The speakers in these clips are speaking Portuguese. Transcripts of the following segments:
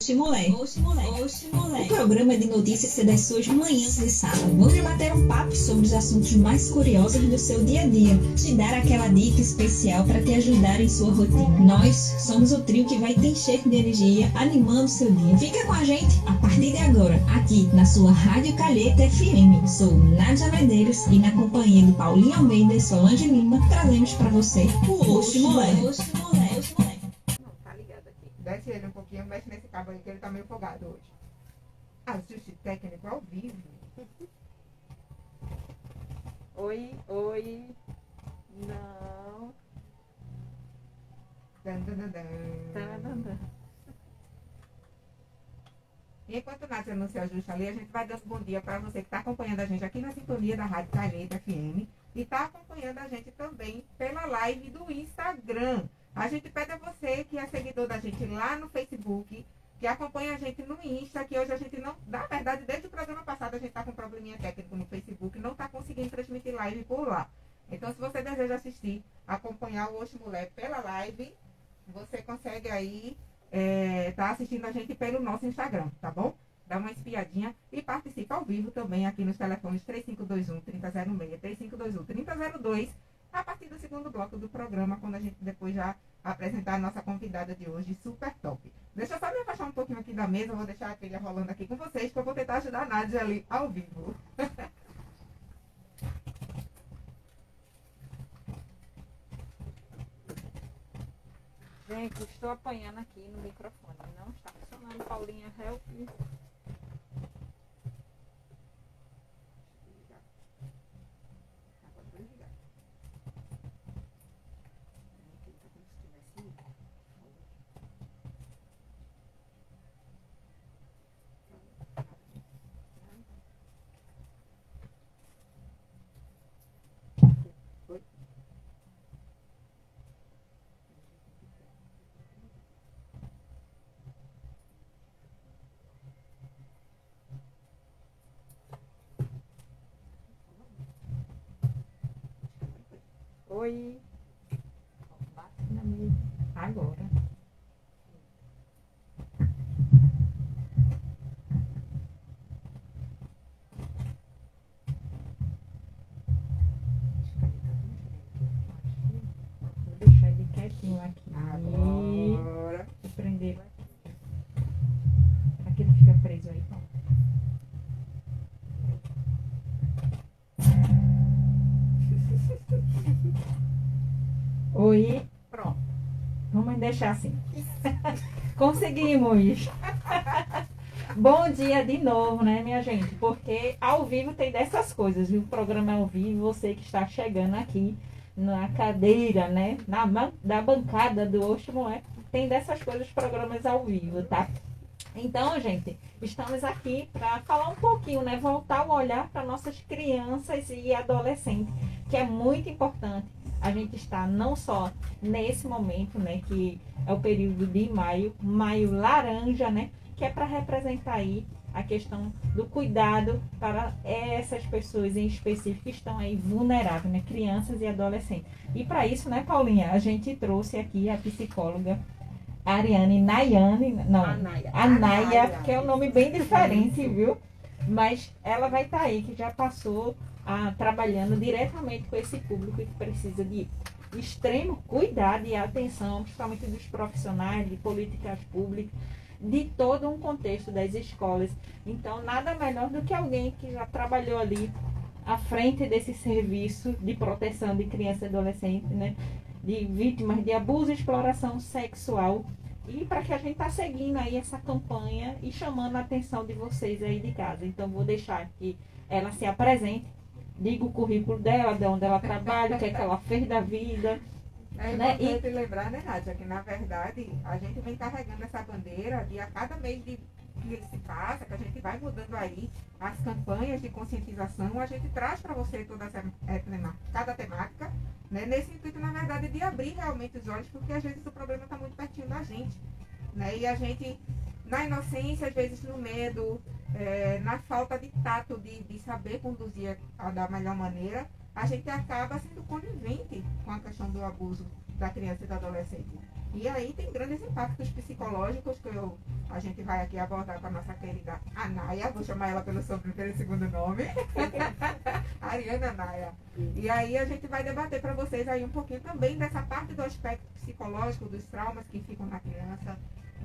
Oxe, mulher. O programa de notícias das suas manhãs de sábado. Vamos bater um papo sobre os assuntos mais curiosos do seu dia a dia. Te dar aquela dica especial para te ajudar em sua rotina. Nós somos o trio que vai te encher de energia, animando seu dia. Fica com a gente a partir de agora, aqui na sua Rádio Calheta FM. Sou Nádia Medeiros e na companhia de Paulinho Almeida e Solange Lima, trazemos para você o Oxe, mulher. Desce ele um pouquinho, mexe nesse cabo aí que ele tá meio folgado hoje. Ajuste técnico ao vivo. Oi. Não. E enquanto o Nádia não se ajusta ali, a gente vai dando bom dia para você que está acompanhando a gente aqui na sintonia da Rádio Calheta FM e está acompanhando a gente também pela live do Instagram. A gente pede a você que é seguidor da gente lá no Facebook, que acompanha a gente no Insta, que hoje a gente não... Na verdade, desde o programa passado a gente está com um probleminha técnico no Facebook, não está conseguindo transmitir live por lá. Então, se você deseja assistir, acompanhar o Oxe Mulher pela live, você consegue aí tá assistindo a gente pelo nosso Instagram, tá bom? Dá uma espiadinha e participa ao vivo também aqui nos telefones 3521-3006, 3521-3002, a partir do segundo bloco do programa, quando a gente depois já apresentar a nossa convidada de hoje, super top. Deixa eu só me afastar um pouquinho aqui da mesa, eu vou deixar a trilha rolando aqui com vocês, que eu vou tentar ajudar a Nádia ali ao vivo. Gente, estou apanhando aqui no microfone. Não está funcionando. Paulinha, help. Oi. Bate na mesa. Agora. Vou deixar ele quietinho aqui. Agora. Vou prender aqui. Aqui ele fica preso aí, pronto. Oi, pronto. Vamos deixar assim. Conseguimos. Bom dia de novo, né, minha gente? Porque ao vivo tem dessas coisas, viu? O programa é ao vivo, você que está chegando aqui na cadeira, né, da bancada do Oxe Mulher, tem dessas coisas, programas ao vivo, tá? Então, gente, estamos aqui para falar um pouquinho, né? Voltar o olhar para nossas crianças e adolescentes, que é muito importante. A gente está não só nesse momento, né? Que é o período de maio laranja, né? Que é para representar aí a questão do cuidado para essas pessoas em específico que estão aí vulneráveis, né? Crianças e adolescentes. E para isso, né, Paulinha, a gente trouxe aqui a psicóloga Ariane Nayane, não, Anaia, que é um nome bem diferente, viu? Mas ela vai estar aí, que já passou trabalhando diretamente com esse público que precisa de extremo cuidado e atenção, principalmente dos profissionais, de políticas públicas, de todo um contexto das escolas. Então, nada melhor do que alguém que já trabalhou ali à frente desse serviço de proteção de criança e adolescente, né? De vítimas de abuso e exploração sexual. E para que a gente está seguindo aí essa campanha e chamando a atenção de vocês aí de casa. Então, vou deixar que ela se apresente, diga o currículo dela, de onde ela trabalha, o que é que ela fez da vida. É né? importante lembrar, né, Nádia, que na verdade a gente vem carregando essa bandeira e a cada mês que ele se passa, que a gente vai mudando aí as campanhas de conscientização, a gente traz para você toda cada temática, né, nesse intuito, na verdade, de abrir realmente os olhos, porque às vezes o problema está muito pertinho da gente, né, e a gente, na inocência, às vezes no medo, na falta de tato, de saber conduzir da melhor maneira, a gente acaba sendo conivente com a questão do abuso da criança e do adolescente. E aí tem grandes impactos psicológicos que a gente vai aqui abordar com a nossa querida Anaia, vou chamar ela pelo segundo nome, Ariana Anaia. E aí a gente vai debater para vocês aí um pouquinho também dessa parte do aspecto psicológico, dos traumas que ficam na criança,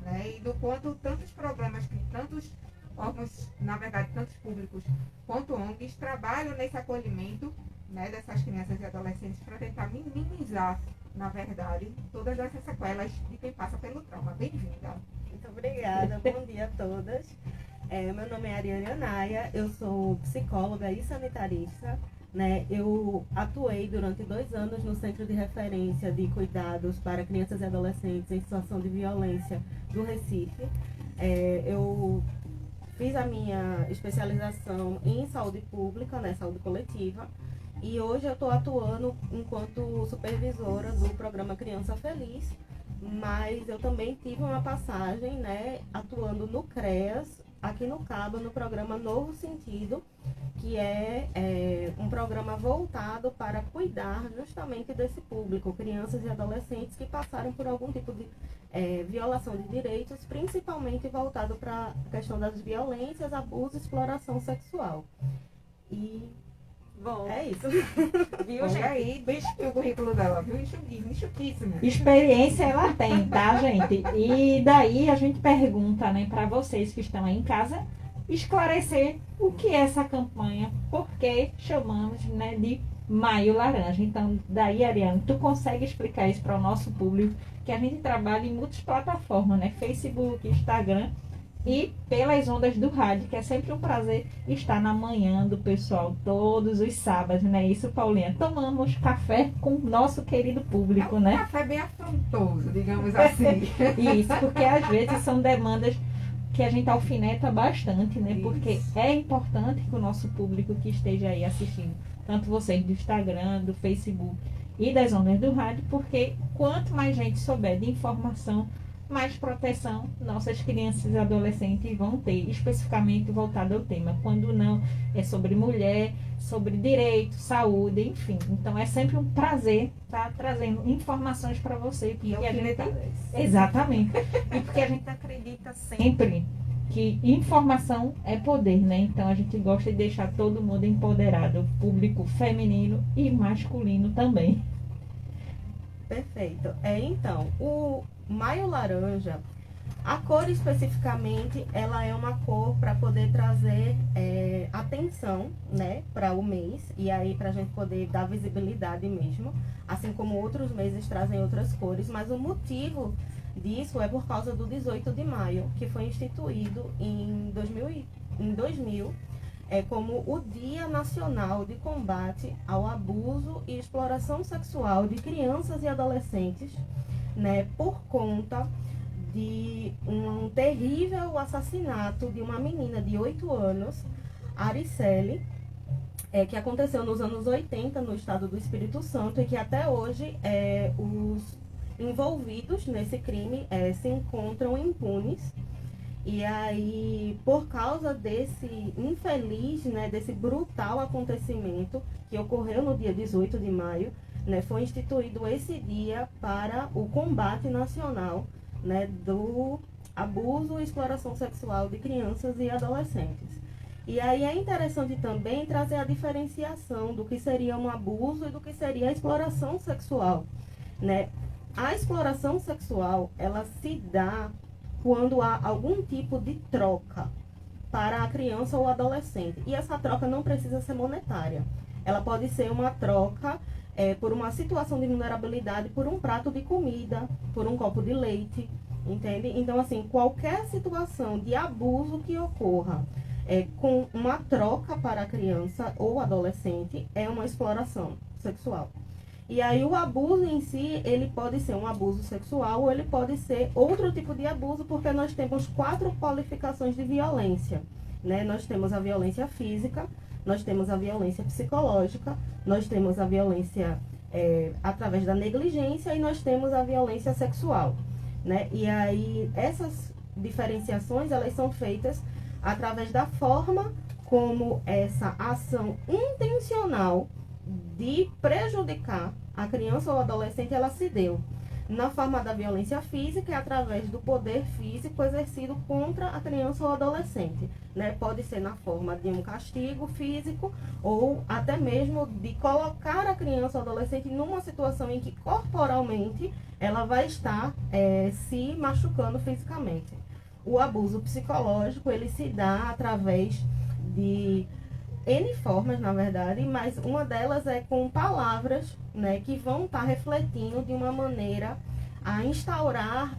né? E do quanto tantos programas que tantos órgãos, na verdade, tantos públicos quanto ONGs trabalham nesse acolhimento, né, dessas crianças e adolescentes para tentar minimizar, na verdade, todas essas sequelas de quem passa pelo trauma. Bem-vinda. Muito obrigada, bom dia a todas. Meu nome é Ariane Anaia, eu sou psicóloga e sanitarista. Né? Eu atuei durante 2 anos no Centro de Referência de Cuidados para Crianças e Adolescentes em Situação de Violência do Recife. Eu fiz a minha especialização em saúde pública, né, saúde coletiva, e hoje eu estou atuando enquanto supervisora do programa Criança Feliz, mas eu também tive uma passagem, né, atuando no CREAS, aqui no Cabo, no programa Novo Sentido, que é um programa voltado para cuidar justamente desse público, crianças e adolescentes que passaram por algum tipo de violação de direitos, principalmente voltado para a questão das violências, abuso e exploração sexual. E, bom, é isso. Viu, Olha gente? aí, bem o currículo dela, viu? Enxutíssimo. Experiência ela tem, tá, gente? E daí a gente pergunta, né, para vocês que estão aí em casa, esclarecer o que é essa campanha, por que chamamos, né, de Maio Laranja. Então, daí, Ariane, tu consegue explicar isso para o nosso público, que a gente trabalha em muitas plataformas, né, Facebook, Instagram e pelas ondas do rádio, que é sempre um prazer estar na manhã do pessoal todos os sábados, né? Isso, Paulinha, tomamos café com o nosso querido público, né? Café bem afrontoso, digamos assim. Isso, porque às vezes são demandas que a gente alfineta bastante, né? Porque é importante que o nosso público que esteja aí assistindo, tanto vocês do Instagram, do Facebook e das ondas do rádio, porque quanto mais gente souber de informação, mais proteção nossas crianças e adolescentes vão ter, especificamente voltado ao tema. Quando não, é sobre mulher, sobre direito, saúde, enfim. Então é sempre um prazer estar trazendo informações para você. E Porque a gente... alfinetadas. Exatamente. E porque a gente acredita sempre que informação é poder, né? Então a gente gosta de deixar todo mundo empoderado, o público feminino e masculino também. Perfeito. Então, o Maio Laranja, a cor especificamente, ela é uma cor para poder trazer atenção, né, para o mês, e aí para a gente poder dar visibilidade mesmo, assim como outros meses trazem outras cores, mas o motivo disso é por causa do 18 de maio, que foi instituído em 2000 como o Dia Nacional de Combate ao Abuso e Exploração Sexual de Crianças e Adolescentes, né, por conta de um terrível assassinato de uma menina de 8 anos, Aricele, que aconteceu nos anos 80 no estado do Espírito Santo e que até hoje os envolvidos nesse crime se encontram impunes. E aí, por causa desse infeliz, né, desse brutal acontecimento que ocorreu no dia 18 de maio, né, foi instituído esse dia para o combate nacional, né, do abuso e exploração sexual de crianças e adolescentes. E aí é interessante também trazer a diferenciação do que seria um abuso e do que seria a exploração sexual, né? A exploração sexual, ela se dá quando há algum tipo de troca para a criança ou adolescente. E essa troca não precisa ser monetária. Ela pode ser uma troca por uma situação de vulnerabilidade, por um prato de comida, por um copo de leite, entende? Então, assim, qualquer situação de abuso que ocorra com uma troca para a criança ou adolescente é uma exploração sexual. E aí o abuso em si, ele pode ser um abuso sexual ou ele pode ser outro tipo de abuso, porque nós temos 4 qualificações de violência, né? Nós temos a violência física, nós temos a violência psicológica, nós temos a violência através da negligência e nós temos a violência sexual, né? E aí essas diferenciações, elas são feitas através da forma como essa ação intencional de prejudicar a criança ou adolescente, ela se deu. Na forma da violência física, é através do poder físico exercido contra a criança ou adolescente, né? Pode ser na forma de um castigo físico ou até mesmo de colocar a criança ou adolescente numa situação em que corporalmente ela vai estar se machucando fisicamente. O abuso psicológico, ele se dá através de N formas, na verdade, mas uma delas é com palavras, né, que vão estar refletindo de uma maneira a instaurar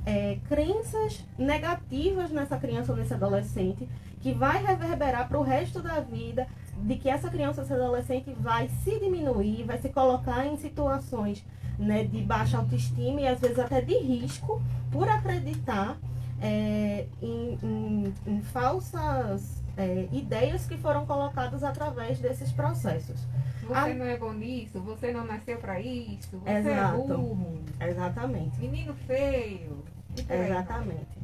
crenças negativas nessa criança ou nesse adolescente, que vai reverberar para o resto da vida, de que essa criança ou esse adolescente vai se diminuir, vai se colocar em situações, né, de baixa autoestima e às vezes até de risco, por acreditar em falsas ideias que foram colocadas através desses processos. Você não é bom nisso, você não nasceu para isso, você Exato. é burro, Exatamente. menino feio. E por aí. Exatamente.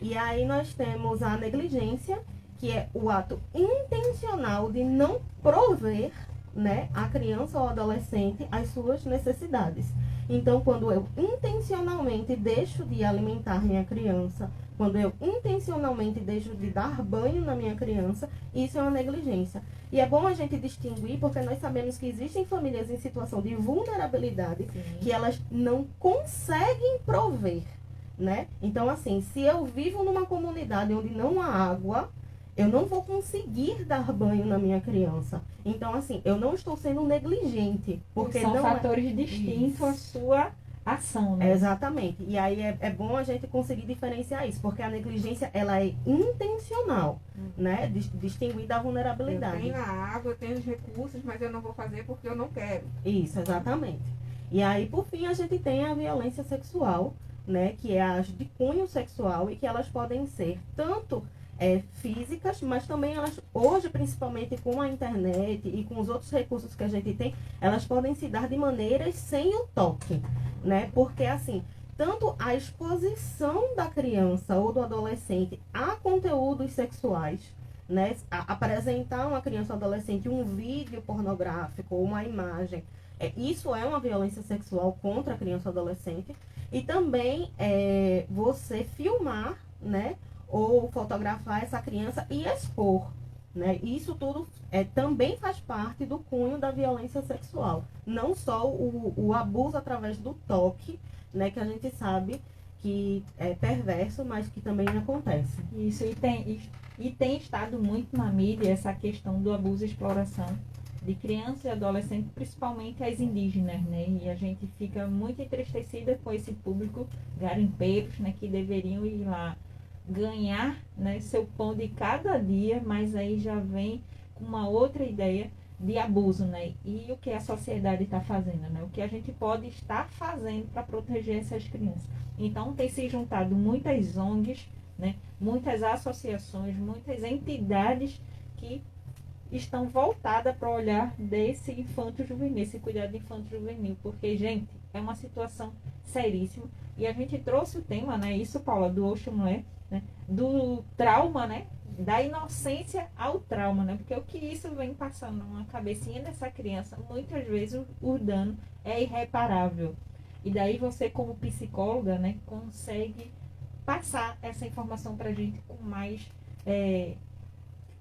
E aí nós temos a negligência, que é o ato intencional de não prover, né, a criança ou adolescente as suas necessidades. Então, quando eu intencionalmente deixo de alimentar minha criança, quando eu intencionalmente deixo de dar banho na minha criança, isso é uma negligência. E é bom a gente distinguir, porque nós sabemos que existem famílias em situação de vulnerabilidade, que elas não conseguem prover, né? Então, assim, se eu vivo numa comunidade onde não há água, eu não vou conseguir dar banho na minha criança. Então, assim, eu não estou sendo negligente. Porque São não fatores distintos à sua ação, né? Exatamente. E aí é bom a gente conseguir diferenciar isso, porque a negligência, ela é intencional, né? Distinguir da vulnerabilidade. Eu tenho a água, eu tenho os recursos, mas eu não vou fazer porque eu não quero. Isso, exatamente. E aí, por fim, a gente tem a violência sexual, né? Que é as de cunho sexual e que elas podem ser tanto físicas, mas também elas, hoje, principalmente com a internet e com os outros recursos que a gente tem, elas podem se dar de maneiras sem o toque, né? Porque, assim, tanto a exposição da criança ou do adolescente a conteúdos sexuais, né? Apresentar uma criança ou adolescente um vídeo pornográfico ou uma imagem, isso é uma violência sexual contra a criança ou adolescente. E também você filmar, né? Ou fotografar essa criança e expor, né? Isso tudo também faz parte do cunho da violência sexual. Não só o abuso através do toque, né? Que a gente sabe que é perverso, mas que também acontece. Isso, e tem estado muito na mídia essa questão do abuso e exploração de crianças e adolescentes, principalmente as indígenas, né? E a gente fica muito entristecida com esse público garimpeiros, né? Que deveriam ir lá ganhar, né, seu pão de cada dia, mas aí já vem com uma outra ideia de abuso, né? E o que a sociedade está fazendo, né? O que a gente pode estar fazendo para proteger essas crianças. Então tem se juntado muitas ONGs, né? Muitas associações, muitas entidades que estão voltadas para o olhar desse infanto-juvenil, esse cuidado infanto-juvenil, porque, gente, é uma situação seríssima. E a gente trouxe o tema, né? Isso, Paula, do Oxumulé, né? Do trauma, né? Da inocência ao trauma, né? Porque o que isso vem passando na cabecinha dessa criança, muitas vezes o dano é irreparável. E daí você, como psicóloga, né, consegue passar essa informação pra gente com mais,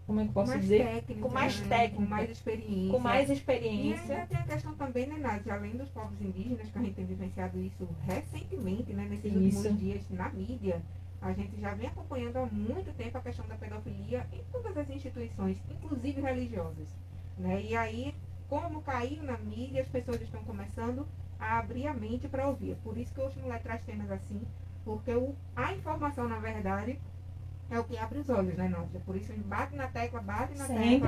como é que eu posso dizer? Técnica, com mais né? técnica, Com mais experiência. com mais E experiência. ainda tem a questão também, né, Nádia, além dos povos indígenas, que a gente tem vivenciado isso recentemente, né, nesses últimos dias na mídia, a gente já vem acompanhando há muito tempo a questão da pedofilia em todas as instituições, inclusive religiosas, né? E aí, como caiu na mídia, as pessoas estão começando a abrir a mente para ouvir. Por isso que o Oxumulé traz temas assim, porque a informação, na verdade, é o que abre os olhos, né, Nádia? Por isso a gente bate na tecla,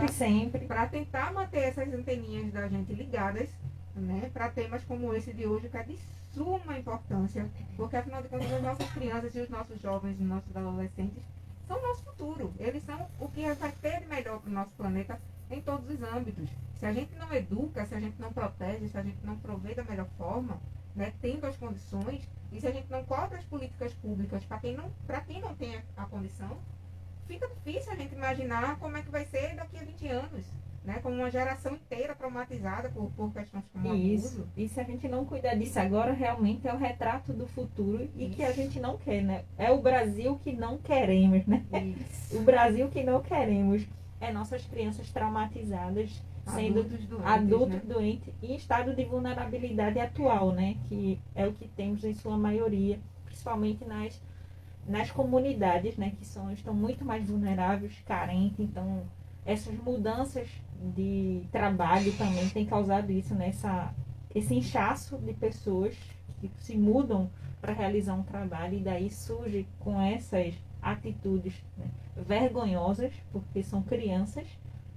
Sempre. para tentar manter essas anteninhas da gente ligadas, né, para temas como esse de hoje, que é de suma importância, porque afinal de contas as nossas crianças e os nossos jovens e nossos adolescentes são o nosso futuro. Eles são o que vai ter de melhor para o nosso planeta em todos os âmbitos. Se a gente não educa, se a gente não protege, se a gente não provê da melhor forma, né, tendo as condições, e se a gente não cobra as políticas públicas para quem não tem a condição, fica difícil a gente imaginar como é que vai ser daqui a 20 anos. né? Como uma geração inteira traumatizada por questões como Isso. abuso. E se a gente não cuidar disso agora, realmente é o retrato do futuro e que a gente não quer, né? É o Brasil que não queremos, né? Isso. O Brasil que não queremos é nossas crianças traumatizadas, sendo adultos doentes e em estado de vulnerabilidade atual, né? Que é o que temos em sua maioria, principalmente nas comunidades, né? Que estão muito mais vulneráveis, carentes. Então, essas mudanças de trabalho também têm causado isso, né? Esse inchaço de pessoas que se mudam para realizar um trabalho e daí surge com essas atitudes, né, vergonhosas, porque são crianças,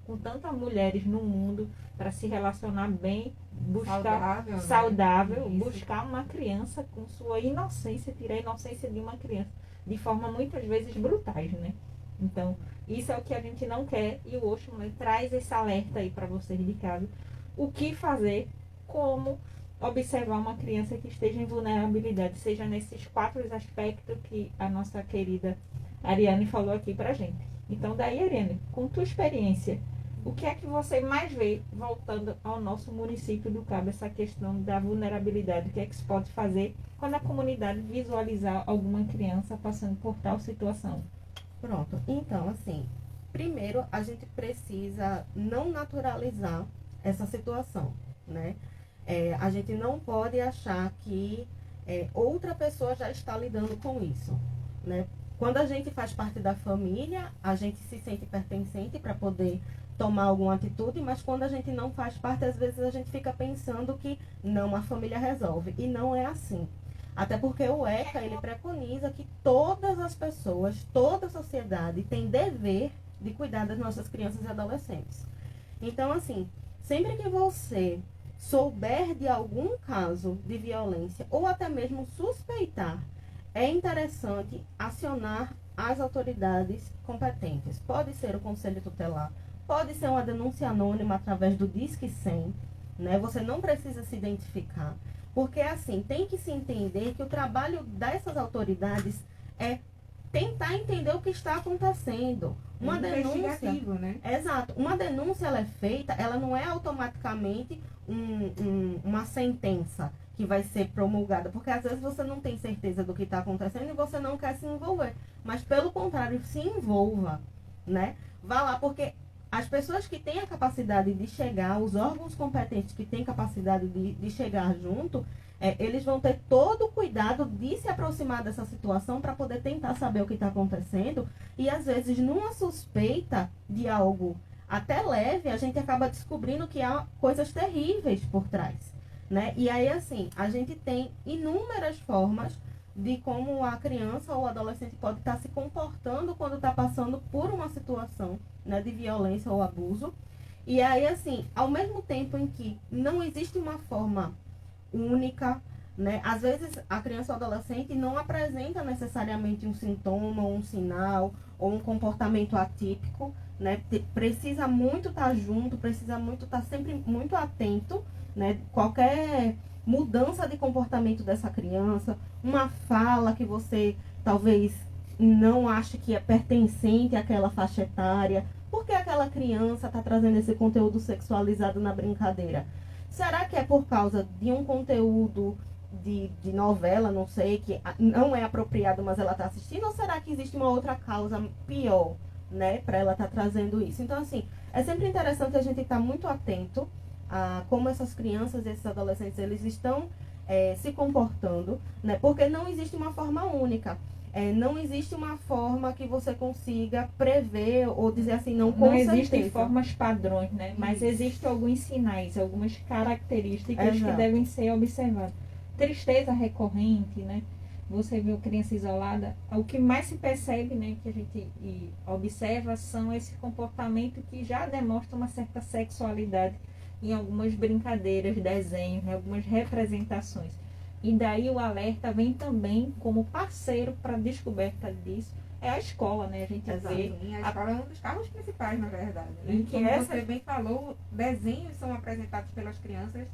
com tantas mulheres no mundo para se relacionar bem, buscar saudável, né? buscar uma criança com sua inocência, tirar a inocência de uma criança de forma muitas vezes brutais, né? Então, isso é o que a gente não quer e o Osho, né, traz esse alerta aí para vocês de casa. O que fazer, como observar uma criança que esteja em vulnerabilidade, seja nesses 4 aspectos que a nossa querida Ariane falou aqui pra gente. Então, daí, Ariane, com tua experiência, o que é que você mais vê voltando ao nosso município do Cabo, essa questão da vulnerabilidade? O que é que se pode fazer quando a comunidade visualizar alguma criança passando por tal situação? Pronto. Então, assim, primeiro a gente precisa não naturalizar essa situação, né? A gente não pode achar que outra pessoa já está lidando com isso, né? Quando a gente faz parte da família, a gente se sente pertencente para poder tomar alguma atitude, mas quando a gente não faz parte, às vezes a gente fica pensando que não, a família resolve. E não é assim. Até porque o ECA, ele preconiza que todas as pessoas, toda a sociedade tem dever de cuidar das nossas crianças e adolescentes. Então, assim, sempre que você souber de algum caso de violência ou até mesmo suspeitar, é interessante acionar as autoridades competentes. Pode ser o Conselho Tutelar, pode ser uma denúncia anônima através do Disque 100, né? Você não precisa se identificar. Porque, assim, tem que se entender que o trabalho dessas autoridades é tentar entender o que está acontecendo. Uma denúncia, né? Exato. Uma denúncia, ela é feita, ela não é automaticamente uma sentença que vai ser promulgada. Porque, às vezes, você não tem certeza do que está acontecendo e você não quer se envolver. Mas, pelo contrário, se envolva, né? Vá lá, porque as pessoas que têm a capacidade de chegar, os órgãos competentes que têm capacidade de chegar junto, eles vão ter todo o cuidado de se aproximar dessa situação para poder tentar saber o que está acontecendo. E, às vezes, numa suspeita de algo até leve, a gente acaba descobrindo que há coisas terríveis por trás, né? E aí, assim, a gente tem inúmeras formas de como a criança ou o adolescente pode estar se comportando quando está passando por uma situação, né, de violência ou abuso. E aí, assim, ao mesmo tempo em que não existe uma forma única, né, às vezes a criança ou adolescente não apresenta necessariamente um sintoma, um sinal ou um comportamento atípico, né, precisa muito estar junto, precisa muito estar sempre muito atento, né, qualquer mudança de comportamento dessa criança, uma fala que você talvez não ache que é pertencente àquela faixa etária, porque aquela criança está trazendo esse conteúdo sexualizado na brincadeira. Será que é por causa de um conteúdo de novela, não sei, que não é apropriado, mas ela está assistindo, ou será que existe uma outra causa pior, né, para ela estar trazendo isso? Então, assim, é sempre interessante a gente estar muito atento a como essas crianças e esses adolescentes eles estão se comportando, né? Porque não existe uma forma única. Não existe uma forma que você consiga prever ou dizer assim, não, com certeza. Não existem formas padrões, né? Mas existem alguns sinais, algumas características que devem ser observadas. Tristeza recorrente, né? Você vê a criança isolada, o que mais se percebe, né, que a gente observa são esse comportamento que já demonstra uma certa sexualidade em algumas brincadeiras, desenhos, né, algumas representações. E daí o alerta vem também como parceiro para a descoberta disso. É a escola, né? A gente vê. A escola é um dos carros principais, na verdade. Né? E como você bem falou, desenhos são apresentados pelas crianças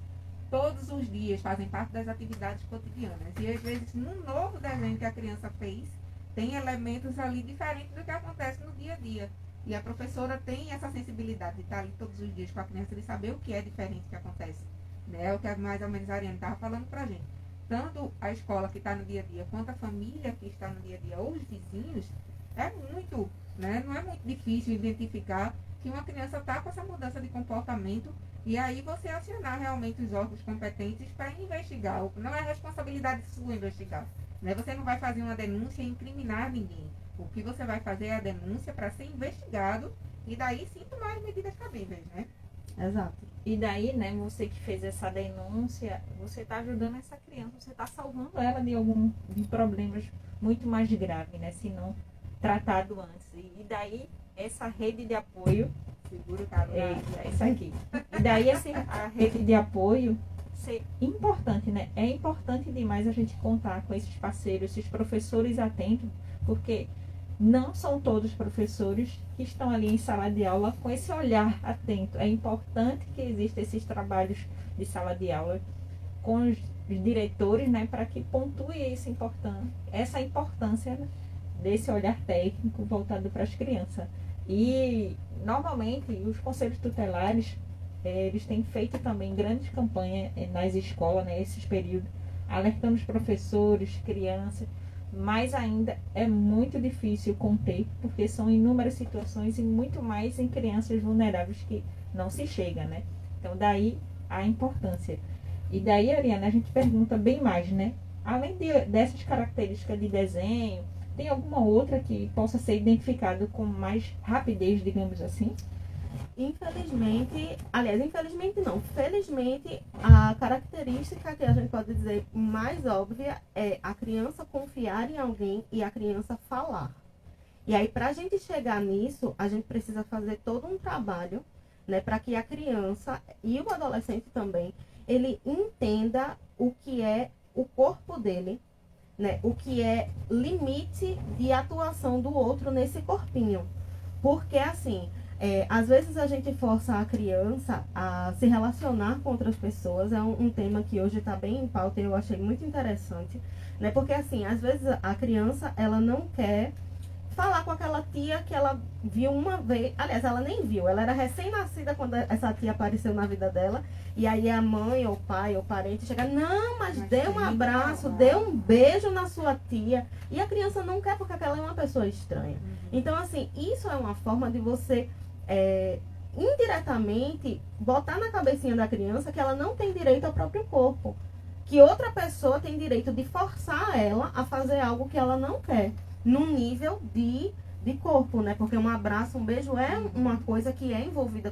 todos os dias, fazem parte das atividades cotidianas. E às vezes, num novo desenho que a criança fez, tem elementos ali diferentes do que acontece no dia a dia. E a professora tem essa sensibilidade de estar ali todos os dias com a criança, de saber o que é diferente que acontece. Né? O que mais ou menos a Ariane estava falando para a gente. Tanto a escola que está no dia a dia, quanto a família que está no dia a dia, ou os vizinhos, é muito, né? Não é muito difícil identificar que uma criança está com essa mudança de comportamento e aí você acionar realmente os órgãos competentes para investigar. Não é responsabilidade sua investigar. Né? Você não vai fazer uma denúncia e incriminar ninguém. O que você vai fazer é a denúncia para ser investigado e daí sim tomar as medidas cabíveis, né? Exato. E daí, né, você que fez essa denúncia, você está ajudando essa criança, você está salvando ela de problemas muito mais graves, né? Se não tratado antes. E daí, essa rede de apoio, Seguro, cara. é isso aqui. E daí, a rede de apoio ser importante, né? É importante demais a gente contar com esses parceiros, esses professores atentos, porque não são todos os professores que estão ali em sala de aula com esse olhar atento. É importante que existam esses trabalhos de sala de aula com os diretores, né, para que pontue essa importância, né, desse olhar técnico voltado para as crianças. E, normalmente, os conselhos tutelares, eles têm feito também grandes campanhas nas escolas, né, esses períodos, alertando os professores, crianças, mas ainda é muito difícil conter, porque são inúmeras situações e muito mais em crianças vulneráveis que não se chega, né? Então, daí a importância. E daí, Ariana, a gente pergunta bem mais, né? Além dessas características de desenho, tem alguma outra que possa ser identificada com mais rapidez, digamos assim? Infelizmente não, felizmente a característica que a gente pode dizer mais óbvia é a criança confiar em alguém e a criança falar. E aí, para a gente chegar nisso, a gente precisa fazer todo um trabalho, né, para que a criança e o adolescente também, ele entenda o que é o corpo dele, né, o que é limite de atuação do outro nesse corpinho. Porque, assim, às vezes a gente força a criança a se relacionar com outras pessoas. É um tema que hoje está bem em pauta e eu achei muito interessante, né? Porque, assim, às vezes a criança, ela não quer falar com aquela tia que ela viu uma vez. Aliás, ela nem viu. Ela era recém-nascida quando essa tia apareceu na vida dela. E aí a mãe, ou pai, ou parente chega, não, mas dê um abraço, dê um beijo na sua tia. E a criança não quer porque aquela é uma pessoa estranha. Então, assim, isso é uma forma de você, indiretamente, botar na cabecinha da criança que ela não tem direito ao próprio corpo. Que outra pessoa tem direito de forçar ela a fazer algo que ela não quer. Num nível de corpo, né? Porque um abraço, um beijo é uma coisa que é envolvida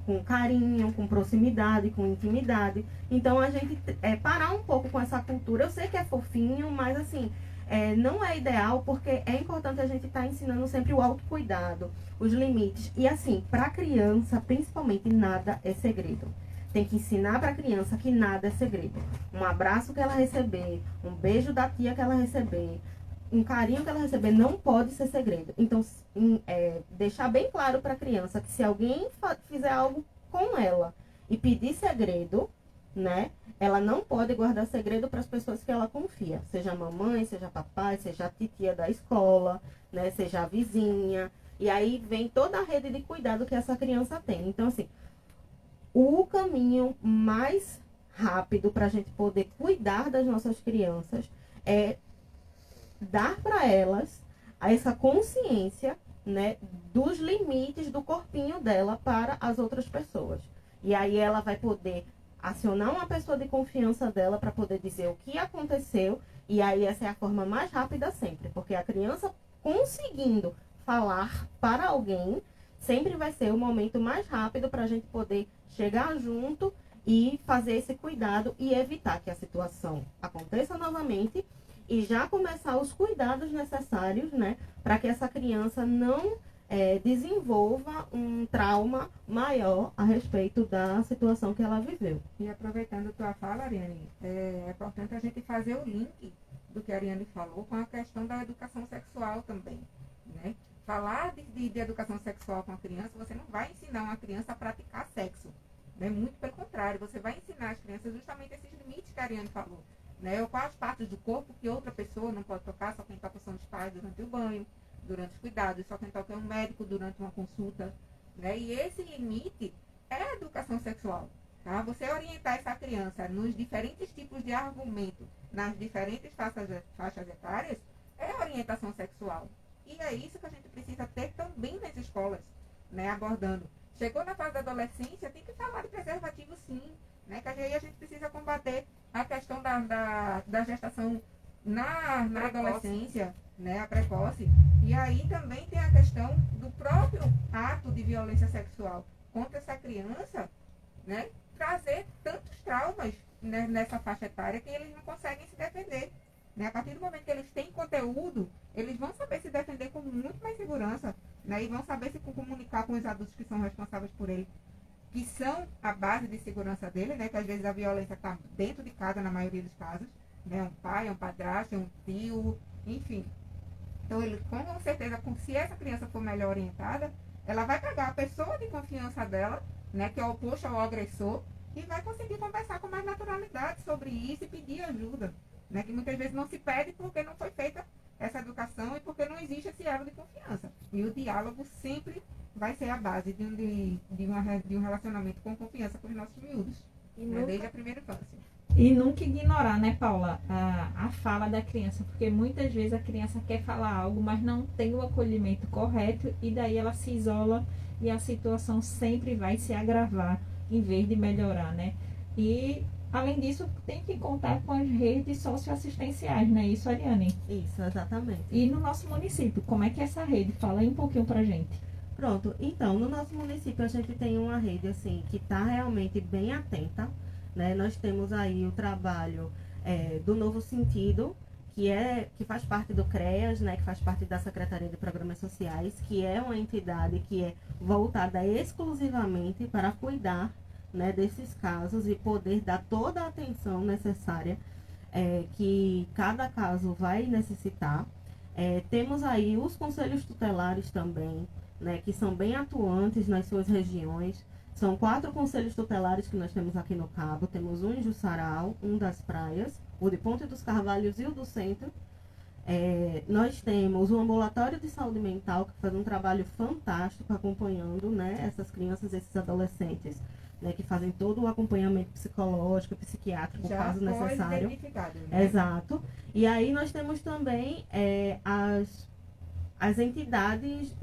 com carinho, com proximidade, com intimidade. Então, a gente parar um pouco com essa cultura. Eu sei que é fofinho, mas assim, não é ideal, porque é importante a gente estar ensinando sempre o autocuidado, os limites. E assim, para a criança, principalmente, nada é segredo. Tem que ensinar para a criança que nada é segredo. Um abraço que ela receber, um beijo da tia que ela receber, um carinho que ela receber não pode ser segredo. Então, deixar bem claro para a criança que se alguém fizer algo com ela e pedir segredo, né, ela não pode guardar segredo para as pessoas que ela confia. Seja a mamãe, seja papai, seja a titia da escola, né, seja a vizinha. E aí vem toda a rede de cuidado que essa criança tem. Então, assim, o caminho mais rápido para a gente poder cuidar das nossas crianças é dar para elas essa consciência, né, dos limites do corpinho dela para as outras pessoas. E aí ela vai poder acionar uma pessoa de confiança dela para poder dizer o que aconteceu. E aí essa é a forma mais rápida sempre. Porque a criança conseguindo falar para alguém sempre vai ser o momento mais rápido para a gente poder chegar junto e fazer esse cuidado e evitar que a situação aconteça novamente e já começar os cuidados necessários, né, para que essa criança não desenvolva um trauma maior a respeito da situação que ela viveu. E aproveitando a tua fala, Ariane, é importante a gente fazer o link do que a Ariane falou com a questão da educação sexual também, né? Falar de educação sexual com a criança, você não vai ensinar uma criança a praticar sexo, né? Muito pelo contrário, você vai ensinar as crianças justamente esses limites que a Ariane falou, né? Quais partes do corpo que outra pessoa não pode tocar, só quem toca são os pais durante o banho, durante os cuidados, só quem toca é um médico durante uma consulta, né? E esse limite é a educação sexual, tá? Você orientar essa criança nos diferentes tipos de argumento, nas diferentes faixas etárias, é orientação sexual. E é isso que a gente precisa ter também nas escolas, né? Abordando. Chegou na fase da adolescência, tem que falar de preservativo sim, né? Que aí a gente precisa combater a questão da gestação na adolescência, né? A precoce. E aí também tem a questão do próprio ato de violência sexual contra essa criança, né? Trazer tantos traumas, né, nessa faixa etária que eles não conseguem se defender. Né? A partir do momento que eles têm conteúdo, eles vão saber se defender com muito mais segurança, né? E vão saber se comunicar com os adultos que são responsáveis por ele, que são a base de segurança dele, né? Que às vezes a violência está dentro de casa, na maioria dos casos, né? Um pai, um padrasto, um tio, enfim. Então, ele, com certeza, se essa criança for melhor orientada, ela vai pegar a pessoa de confiança dela, né? Que é o oposto ao agressor, e vai conseguir conversar com mais naturalidade sobre isso e pedir ajuda. Né, que muitas vezes não se pede porque não foi feita essa educação e porque não existe esse elo de confiança. E o diálogo sempre vai ser a base de um relacionamento com confiança com os nossos miúdos, né, desde a primeira infância. E nunca ignorar, né, Paula, a fala da criança, porque muitas vezes a criança quer falar algo, mas não tem o acolhimento correto e daí ela se isola e a situação sempre vai se agravar em vez de melhorar, né? E além disso, tem que contar com as redes socioassistenciais, não é isso, Ariane? Isso, exatamente. E no nosso município, como é que é essa rede? Fala aí um pouquinho pra gente. Pronto, então, no nosso município a gente tem uma rede, assim, que está realmente bem atenta, né? Nós temos aí o trabalho do Novo Sentido, que faz parte do CREAS, né? Que faz parte da Secretaria de Programas Sociais, que é uma entidade que é voltada exclusivamente para cuidar, né, desses casos e poder dar toda a atenção necessária que cada caso vai necessitar. Temos aí os conselhos tutelares também, né, que são bem atuantes nas suas regiões. São 4 conselhos tutelares que nós temos aqui no Cabo. Temos um em Jussaral, um das Praias, o de Ponte dos Carvalhos e o do Centro. Nós temos o ambulatório de saúde mental, que faz um trabalho fantástico acompanhando, né, essas crianças, esses adolescentes, né, que fazem todo o acompanhamento psicológico, psiquiátrico, caso necessário. Né? Exato. E aí nós temos também as entidades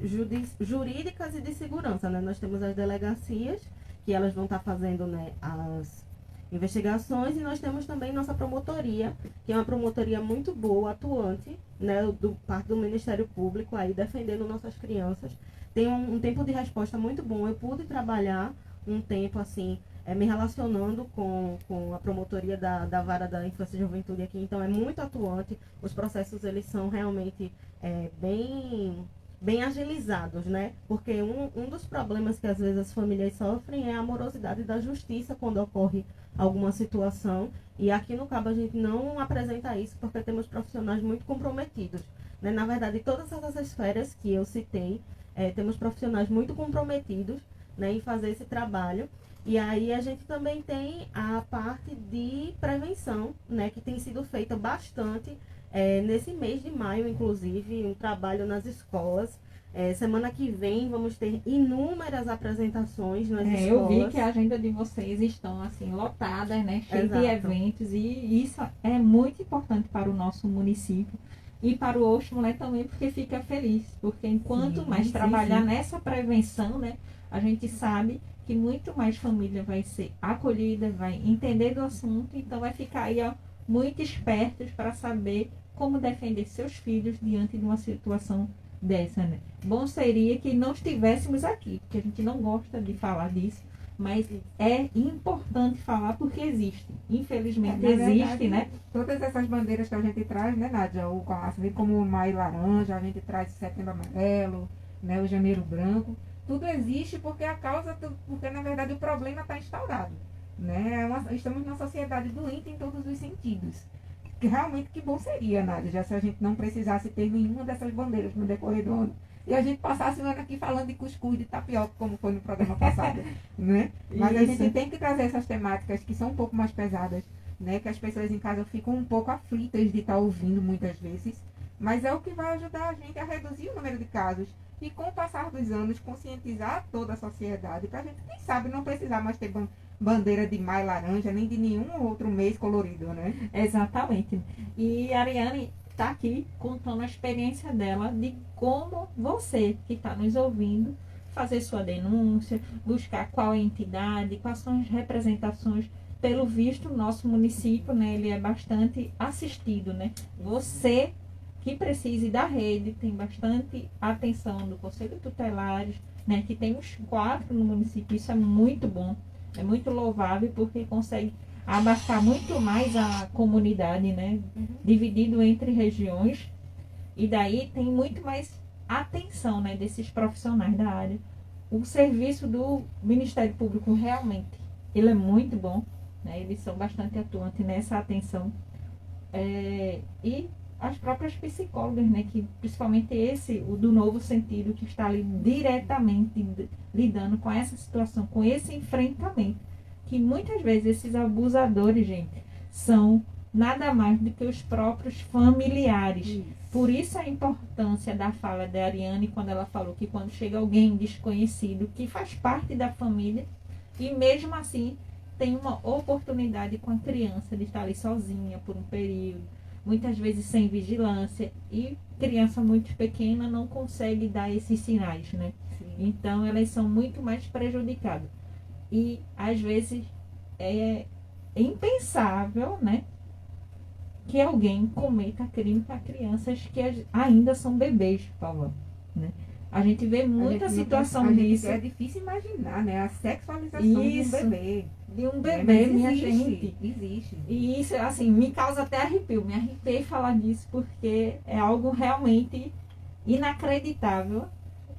jurídicas e de segurança, né? Nós temos as delegacias, que elas vão estar fazendo, né, as investigações, e nós temos também nossa promotoria, que é uma promotoria muito boa, atuante, né, parte do Ministério Público, aí defendendo nossas crianças. Tem um tempo de resposta muito bom. Eu pude trabalhar um tempo, assim, me relacionando com a promotoria da Vara da Infância e Juventude aqui, então é muito atuante. Os processos, eles são realmente bem agilizados, né? Porque um dos problemas que às vezes as famílias sofrem é a morosidade da justiça quando ocorre alguma situação, e aqui no Cabo a gente não apresenta isso porque temos profissionais muito comprometidos, né? Na verdade, todas essas esferas que eu citei, temos profissionais muito comprometidos, né, em fazer esse trabalho. E aí a gente também tem a parte de prevenção, né, que tem sido feita bastante nesse mês de maio, inclusive, um trabalho nas escolas. Semana que vem vamos ter inúmeras apresentações nas escolas. Eu vi que a agenda de vocês estão assim lotadas, né, cheia de eventos, e isso é muito importante para o nosso município e para o Oxumulé também, porque fica feliz, porque enquanto mais trabalhar nessa prevenção, né, a gente sabe que muito mais família vai ser acolhida, vai entender do assunto, então vai ficar aí, ó, muito espertos para saber como defender seus filhos diante de uma situação dessa, né? Bom seria que não estivéssemos aqui, porque a gente não gosta de falar disso, mas é importante falar porque existe. Infelizmente existe, verdade, né? Todas essas bandeiras que a gente traz, né, Nádia? Assim como o Maio Laranja, a gente traz o Setembro Amarelo, né, o Janeiro Branco. Tudo existe porque porque na verdade o problema está instaurado, né? Estamos numa sociedade doente em todos os sentidos. Realmente que bom seria, Nádia, já se a gente não precisasse ter nenhuma dessas bandeiras no decorrer do ano. E a gente passasse o ano aqui falando de cuscuz, de tapioca, como foi no programa passado, né? Mas a gente tem que trazer essas temáticas que são um pouco mais pesadas, né? Que as pessoas em casa ficam um pouco aflitas de estar ouvindo muitas vezes, mas é o que vai ajudar a gente a reduzir o número de casos. E com o passar dos anos, conscientizar toda a sociedade, para a gente, quem sabe, não precisar mais ter bandeira de maio laranja, nem de nenhum outro mês colorido, né? Exatamente. E a Ariane está aqui contando a experiência dela de como você que está nos ouvindo fazer sua denúncia, buscar qual é a entidade, quais são as representações. Pelo visto, o nosso município, né, ele é bastante assistido, né? Você que precise da rede, tem bastante atenção do Conselho Tutelares, né, que tem uns 4 no município, isso é muito bom, é muito louvável, porque consegue abarcar muito mais a comunidade, né, dividido entre regiões, e daí tem muito mais atenção, né, desses profissionais da área. O serviço do Ministério Público realmente, ele é muito bom, né, eles são bastante atuantes nessa atenção, e as próprias psicólogas, né, que principalmente o do Novo Sentido, que está ali diretamente lidando com essa situação, com esse enfrentamento, que muitas vezes esses abusadores, gente, são nada mais do que os próprios familiares. Isso. Por isso a importância da fala da Ariane, quando ela falou que quando chega alguém desconhecido, que faz parte da família, e mesmo assim tem uma oportunidade com a criança de estar ali sozinha por um período, muitas vezes sem vigilância, e criança muito pequena não consegue dar esses sinais, né? Sim. Então elas são muito mais prejudicadas. E às vezes é impensável, né, que alguém cometa crime para crianças que ainda são bebês, Paula, né? A gente vê muita situação disso. É difícil imaginar, né? A sexualização Isso. de um bebê. De um bebê, Mas minha existe, gente. Existe. E isso, assim, me causa até arrepio. Me arrepiei falar disso porque é algo realmente inacreditável.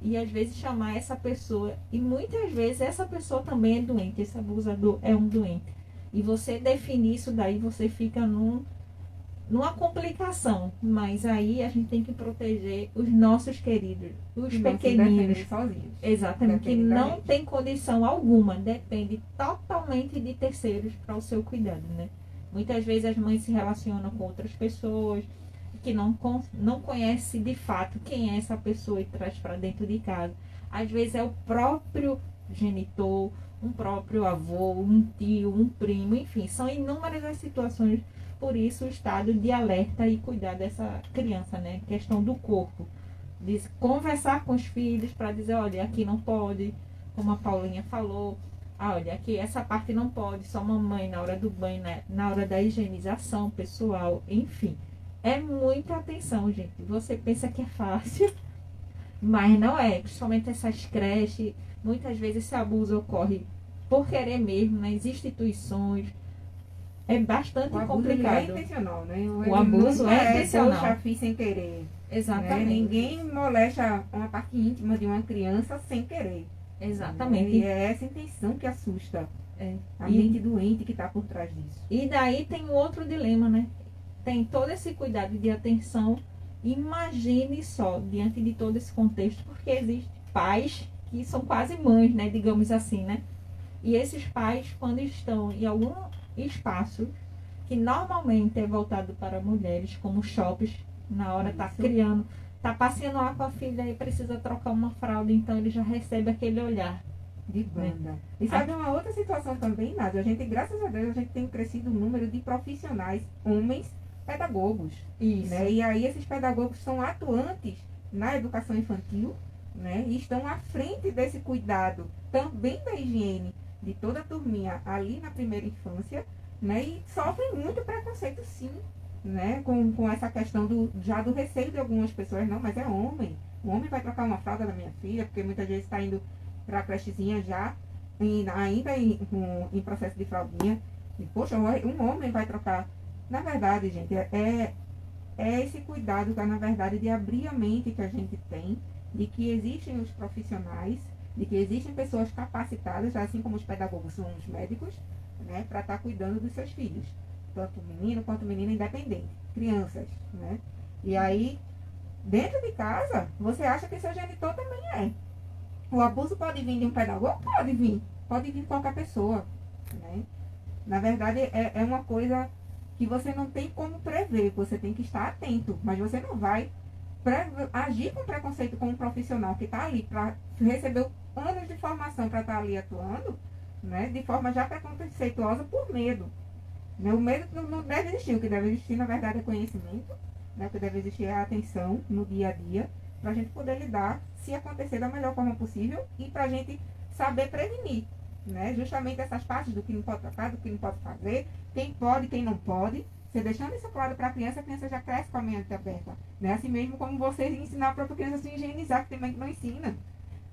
E às vezes chamar essa pessoa, e muitas vezes essa pessoa também é doente, esse abusador é um doente. E você definir isso daí, você fica numa complicação. Mas aí a gente tem que proteger os nossos queridos, os pequeninos. Sozinhos. Exatamente, que Depende da não gente. tem condição alguma, depende totalmente de terceiros para o seu cuidado, né? Muitas vezes as mães se relacionam com outras pessoas que não conhece de fato quem é essa pessoa e traz para dentro de casa. Às vezes é o próprio genitor, um próprio avô, um tio, um primo, enfim, são inúmeras as situações. Por isso o estado de alerta e cuidar dessa criança, né? Questão do corpo. De conversar com os filhos para dizer, olha, aqui não pode, como a Paulinha falou, olha, aqui essa parte não pode, só mamãe na hora do banho, né? Na hora da higienização pessoal, enfim. É muita atenção, gente. Você pensa que é fácil, mas não é. Principalmente essas creches, muitas vezes esse abuso ocorre por querer mesmo, nas instituições. É bastante O abuso complicado. é intencional, né? O abuso nunca é intencional. Poxa, fiz sem querer. Exatamente. Né? Ninguém molesta uma parte íntima de uma criança sem querer. Exatamente. E é essa intenção que assusta. É. A mente doente que está por trás disso. E daí tem um outro dilema, né? Tem todo esse cuidado de atenção. Imagine só, diante de todo esse contexto, porque existem pais que são quase mães, né? Digamos assim, né? E esses pais, quando estão em algum espaço que normalmente é voltado para mulheres, como shoppings, na hora tá Isso. criando, tá passeando lá com a filha e precisa trocar uma fralda, então ele já recebe aquele olhar. De banda. E sabe uma outra situação também, Nádia? A gente, graças a Deus, a gente tem crescido o número de profissionais, homens, pedagogos. Isso. Né? E aí esses pedagogos são atuantes na educação infantil, né? E estão à frente desse cuidado também da higiene de toda a turminha ali na primeira infância, né? E sofrem muito preconceito, sim, né? Com essa questão do receio de algumas pessoas, não, mas é homem. O homem vai trocar uma fralda da minha filha, porque muitas vezes está indo para a crechezinha já, ainda em processo de fraldinha. E, poxa, um homem vai trocar. Na verdade, gente, é esse cuidado, na verdade, de abrir a mente que a gente tem, de que existem os profissionais, de que existem pessoas capacitadas, assim como os pedagogos são os médicos, né, para estar cuidando dos seus filhos. Tanto menino quanto menina, independente. Crianças, né? E aí, dentro de casa, você acha que seu genitor também é. O abuso pode vir de um pedagogo? Pode vir. Pode vir de qualquer pessoa, né? Na verdade, é uma coisa que você não tem como prever, você tem que estar atento, mas você não vai agir com preconceito com um profissional que está ali para receber anos de formação para estar ali atuando, né, de forma já preconceituosa por medo. Né? O medo não deve existir, o que deve existir, na verdade, é conhecimento, né, o que deve existir é a atenção no dia a dia, para a gente poder lidar, se acontecer da melhor forma possível e para a gente saber prevenir, né, justamente essas partes do que não pode tocar, do que não pode fazer, quem pode, quem não pode. Você deixando isso claro para a criança já cresce com a mente aberta. Né? Assim mesmo como você ensinar a própria criança a se higienizar, que tem mãe que não ensina.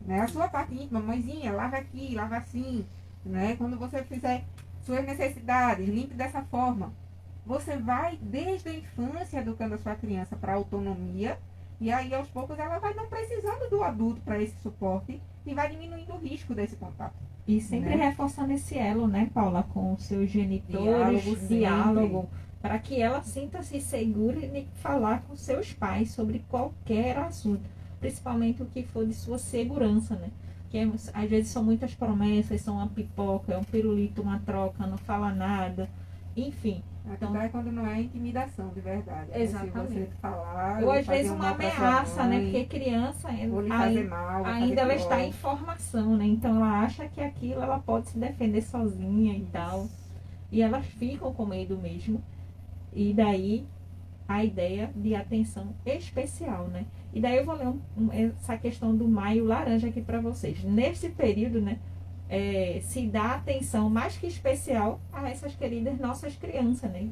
Né? A sua parte íntima, mãezinha, lava aqui, lava assim. Né? Quando você fizer suas necessidades, limpe dessa forma. Você vai, desde a infância, educando a sua criança para a autonomia. E aí, aos poucos, ela vai não precisando do adulto para esse suporte e vai diminuindo o risco desse contato. E sempre né? reforçando esse elo, né, Paula, com os seus genitores, diálogo, para que ela sinta-se segura de falar com seus pais sobre qualquer assunto, principalmente o que for de sua segurança, né? Que às vezes são muitas promessas, são uma pipoca, é um pirulito, uma troca, não fala nada, enfim. Então, é quando não é intimidação de verdade. Exatamente. Se você falar, ou às vezes uma ameaça, né? Porque criança ainda ela está em formação, né? Então ela acha que aquilo ela pode se defender sozinha e tal. E elas ficam com medo mesmo. E daí a ideia de atenção especial, né? E daí eu vou ler essa questão do maio laranja aqui para vocês. Nesse período, né? Se dá atenção mais que especial a essas queridas nossas crianças, né?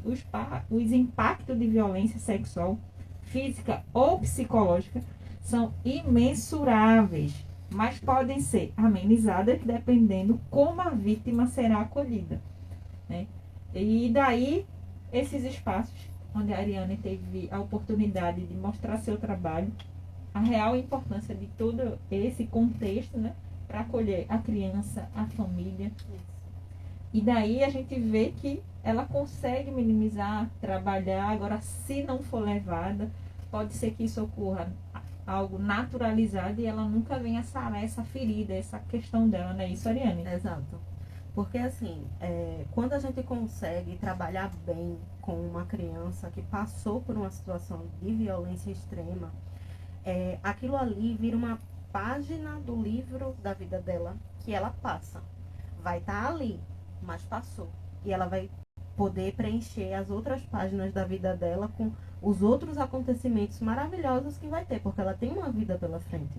Os impactos de violência sexual, física ou psicológica são imensuráveis, mas podem ser amenizadas dependendo como a vítima será acolhida, né? E daí esses espaços onde a Ariane teve a oportunidade de mostrar seu trabalho, a real importância de todo esse contexto, né? Para acolher a criança, a família. E daí a gente vê que ela consegue minimizar, trabalhar. Agora, se não for levada, pode ser que isso ocorra algo naturalizado e ela nunca venha sarar essa ferida, essa questão dela, não é isso, Ariane? Exato. Porque assim, quando a gente consegue trabalhar bem com uma criança que passou por uma situação de violência extrema, aquilo ali vira uma página do livro da vida dela que ela passa. Vai estar ali, mas passou. E ela vai poder preencher as outras páginas da vida dela com os outros acontecimentos maravilhosos que vai ter, porque ela tem uma vida pela frente.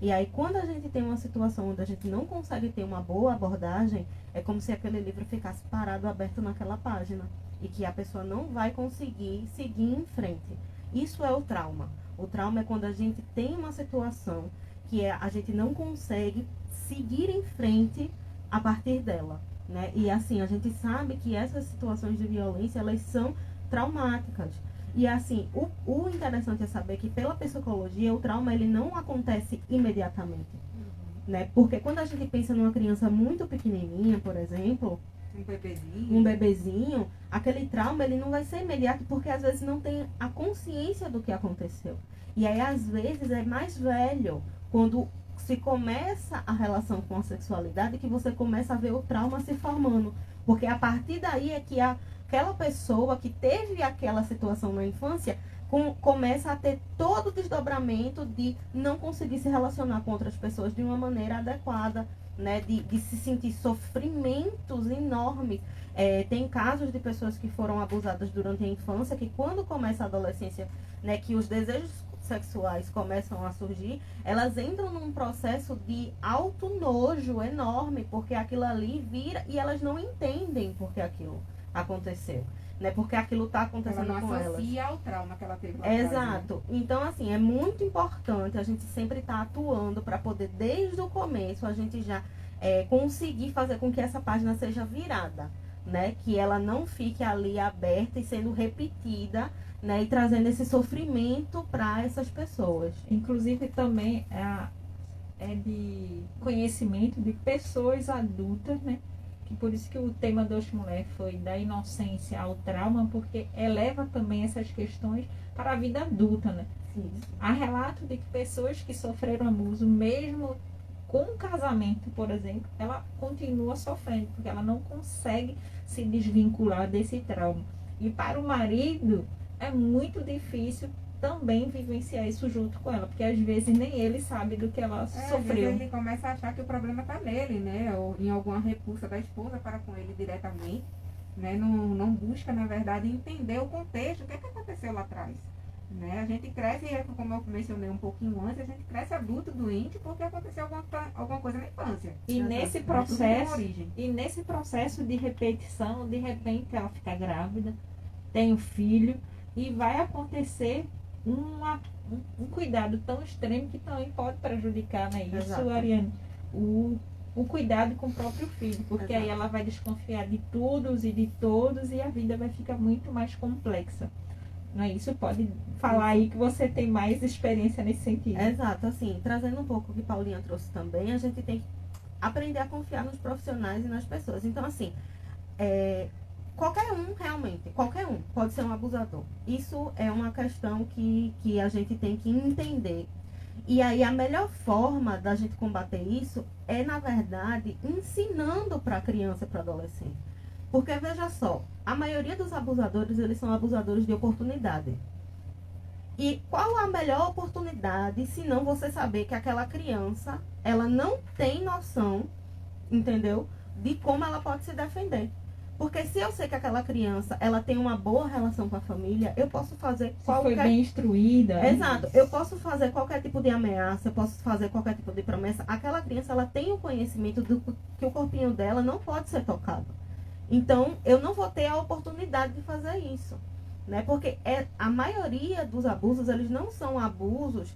E aí, quando a gente tem uma situação onde a gente não consegue ter uma boa abordagem, é como se aquele livro ficasse parado, aberto naquela página. E que a pessoa não vai conseguir seguir em frente. Isso é o trauma. O trauma é quando a gente tem uma situação que a gente não consegue seguir em frente a partir dela, né? E assim, a gente sabe que essas situações de violência, elas são traumáticas. E assim, o interessante é saber que pela psicologia, o trauma, ele não acontece imediatamente, né? Porque quando a gente pensa numa criança muito pequenininha, por exemplo, um bebezinho, aquele trauma, ele não vai ser imediato, porque às vezes não tem a consciência do que aconteceu. E aí, às vezes, é mais velho, quando se começa a relação com a sexualidade, que você começa a ver o trauma se formando. Porque a partir daí é que aquela pessoa que teve aquela situação na infância começa a ter todo o desdobramento de não conseguir se relacionar com outras pessoas de uma maneira adequada, né? De se sentir sofrimentos enormes. Tem casos de pessoas que foram abusadas durante a infância, que quando começa a adolescência, né, que os desejos sexuais começam a surgir, elas entram num processo de alto nojo enorme, porque aquilo ali vira e elas não entendem porque aquilo aconteceu, né? Porque aquilo está acontecendo com elas. Ela não associa ao trauma que ela teve lá atrás, exato. Né? Então, assim, é muito importante a gente sempre estar atuando para poder, desde o começo, a gente já conseguir fazer com que essa página seja virada, né? Que ela não fique ali aberta e sendo repetida, né, e trazendo esse sofrimento para essas pessoas. Inclusive também é de conhecimento de pessoas adultas, né? Que por isso que o tema do Hoje Mulher foi da inocência ao trauma, porque eleva também essas questões para a vida adulta, né? Sim. Há relato de que pessoas que sofreram abuso, mesmo com um casamento, por exemplo, ela continua sofrendo, porque ela não consegue se desvincular desse trauma. E para o marido é muito difícil também vivenciar isso junto com ela, porque às vezes nem ele sabe do que ela Às vezes sofreu. ele começa a achar que o problema está nele, né? Ou em alguma repulsa da esposa para com ele diretamente, né? Não busca, na verdade, entender o contexto, o que aconteceu lá atrás. Né? A gente cresce, como eu mencionei um pouquinho antes, a gente cresce adulto doente porque aconteceu alguma coisa na infância. E Exato. nesse Tudo tem uma processo, origem. e nesse processo de repetição, de repente ela fica grávida, tem um filho e vai acontecer um cuidado tão extremo que também pode prejudicar, né? Isso, Exato. Ariane, o cuidado com o próprio filho, porque Exato. aí ela vai desconfiar de todos e de todos e a vida vai ficar muito mais complexa. Não é isso? Pode falar aí que você tem mais experiência nesse sentido. Exato, assim, trazendo um pouco o que Paulinha trouxe também, a gente tem que aprender a confiar nos profissionais e nas pessoas. Então, assim, qualquer um, realmente, qualquer um pode ser um abusador. Isso é uma questão que a gente tem que entender. E aí, a melhor forma da gente combater isso é, na verdade, ensinando para a criança e para o adolescente. Porque, veja só, a maioria dos abusadores, eles são abusadores de oportunidade. E qual a melhor oportunidade, se não você saber que aquela criança, ela não tem noção, entendeu? De como ela pode se defender. Porque se eu sei que aquela criança, ela tem uma boa relação com a família, eu posso fazer Se foi bem instruída. Exato. Eu posso fazer qualquer tipo de ameaça, eu posso fazer qualquer tipo de promessa. Aquela criança, ela tem o conhecimento do que o corpinho dela não pode ser tocado. Então, eu não vou ter a oportunidade de fazer isso, né? Porque a maioria dos abusos, eles não são abusos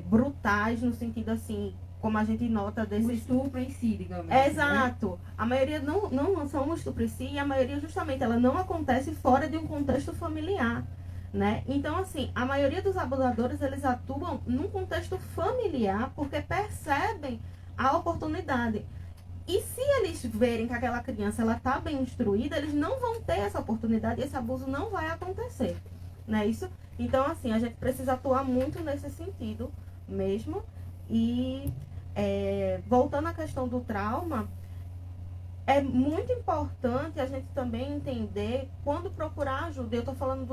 brutais, no sentido assim, como a gente nota O desses... estupro em si, digamos. Né? Exato. A maioria não são um estupro em si, e a maioria, justamente, ela não acontece fora de um contexto familiar, né? Então, assim, a maioria dos abusadores, eles atuam num contexto familiar, porque percebem a oportunidade. E se eles verem que aquela criança ela está bem instruída, eles não vão ter essa oportunidade e esse abuso não vai acontecer, né? Isso. Então, assim, a gente precisa atuar muito nesse sentido mesmo. E voltando à questão do trauma, é muito importante a gente também entender quando procurar ajuda. Eu estou falando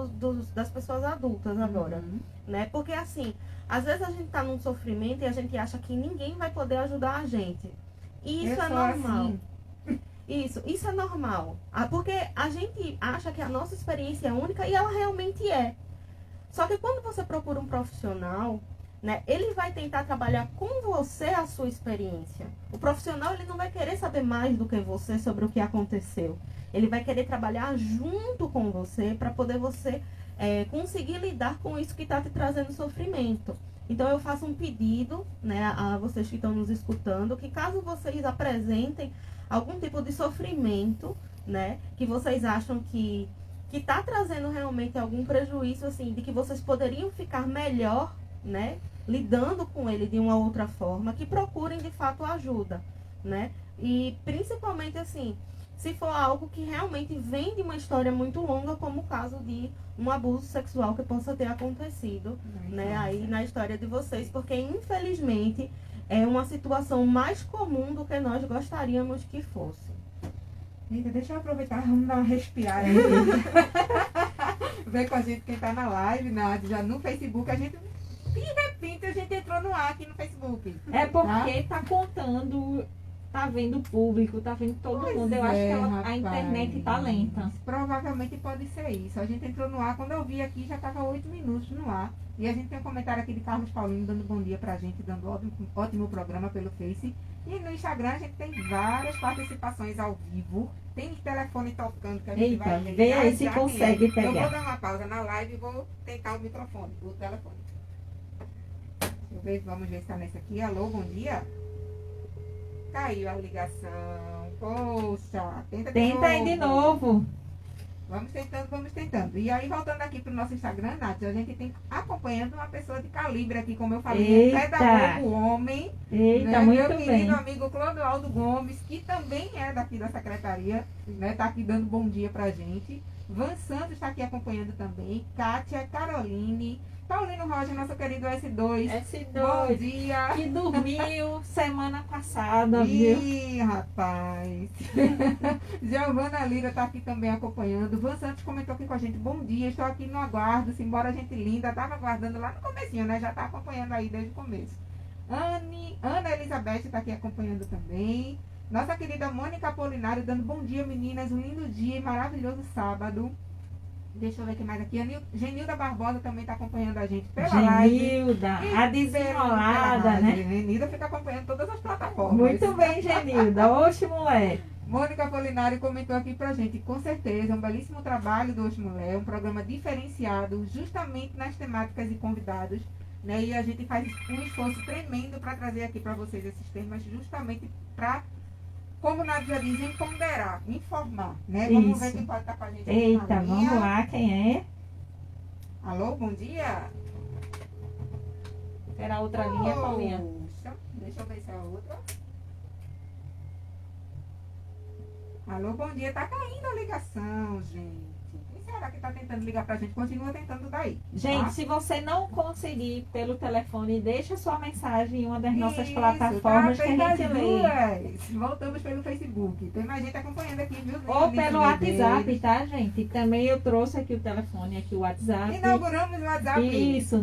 das pessoas adultas agora, né? Porque, assim, às vezes a gente está num sofrimento e a gente acha que ninguém vai poder ajudar a gente. E isso é normal. Assim. Isso é normal. Porque a gente acha que a nossa experiência é única e ela realmente é. Só que quando você procura um profissional, né, ele vai tentar trabalhar com você a sua experiência. O profissional, ele não vai querer saber mais do que você sobre o que aconteceu. Ele vai querer trabalhar junto com você para poder você conseguir lidar com isso que está te trazendo sofrimento. Então, eu faço um pedido, né, a vocês que estão nos escutando, que caso vocês apresentem algum tipo de sofrimento, né, que vocês acham que está trazendo realmente algum prejuízo, assim, de que vocês poderiam ficar melhor, né, lidando com ele de uma outra forma, que procurem de fato ajuda, né? E principalmente, assim, se for algo que realmente vem de uma história muito longa, como o caso de um abuso sexual que possa ter acontecido, né, aí na história de vocês, porque infelizmente é uma situação mais comum do que nós gostaríamos que fosse. Eita, deixa eu aproveitar, vamos dar uma respirada aí. Vem com a gente quem tá na live, já no Facebook, de repente a gente entrou no ar aqui no Facebook. É porque tá contando, tá vendo o público, tá vendo todo Pois mundo. Eu acho que a rapaz. internet tá lenta. Provavelmente pode ser isso. A gente entrou no ar, quando eu vi aqui já tava 8 minutos no ar. E a gente tem um comentário aqui de Carlos Paulino dando bom dia pra gente, dando ótimo programa pelo Face. E no Instagram a gente tem várias participações ao vivo. Tem telefone tocando que a gente vai ver. Vê aí se já consegue Eu pegar. vou dar uma pausa na live e vou tentar o microfone, o telefone. Vamos ver se tá nesse aqui. Alô, bom dia. Caiu a ligação. Poxa, Tenta aí de novo. Vamos tentando. E aí, voltando aqui pro nosso Instagram, Nath, a gente tem acompanhando uma pessoa de calibre aqui, como eu falei, Eita. pedagogo homem. Eita, Né? muito Meu bem. querido amigo Clodoaldo Gomes, que também é daqui da secretaria, né? Tá aqui dando bom dia pra gente. Van Santos está aqui acompanhando também. Kátia, Caroline, Paulino Rocha, nosso querido S2. Bom S2, dia. que dormiu semana passada, viu? Ih, rapaz. Giovana Lira está aqui também acompanhando. Van Santos comentou aqui com a gente. Bom dia, estou aqui no aguardo. Simbora, gente linda. Estava aguardando lá no comecinho, né? Já está acompanhando aí desde o começo. Ana Elizabeth está aqui acompanhando também. Nossa querida Mônica Apolinário dando bom dia, meninas. Um lindo dia e maravilhoso sábado. Deixa eu ver o que mais aqui. Genilda Barbosa também está acompanhando a gente pela live. Genilda, a desenrolada, né? Genilda fica acompanhando todas as plataformas. Muito bem, Genilda. Oxe, moleque. Mônica Apolinário comentou aqui pra gente, com certeza, um belíssimo trabalho do Oxe Mulher, um programa diferenciado, justamente nas temáticas e convidados, né? E a gente faz um esforço tremendo para trazer aqui para vocês esses temas, justamente para, como Nádia já diz, empoderar, informar, né? Vamos Isso. ver quem pode estar com a gente aqui Eita, na linha. vamos lá, quem é? Alô, bom dia. Era a outra linha, Paulinha. Poxa, deixa eu ver se é a outra. Alô, bom dia. Tá caindo a ligação, gente. Quem será que tá tentando ligar pra gente? Continua tentando daí. Gente, tá? se você não conseguir pelo telefone, deixa sua mensagem em uma das nossas Isso, plataformas tá, que a tem gente das lê. duas. Voltamos pelo Facebook. Tem mais gente acompanhando aqui, viu? Ou Vinícius pelo WhatsApp, Medeiros. tá, gente? Também eu trouxe aqui o telefone, aqui o WhatsApp. Inauguramos o WhatsApp. Isso,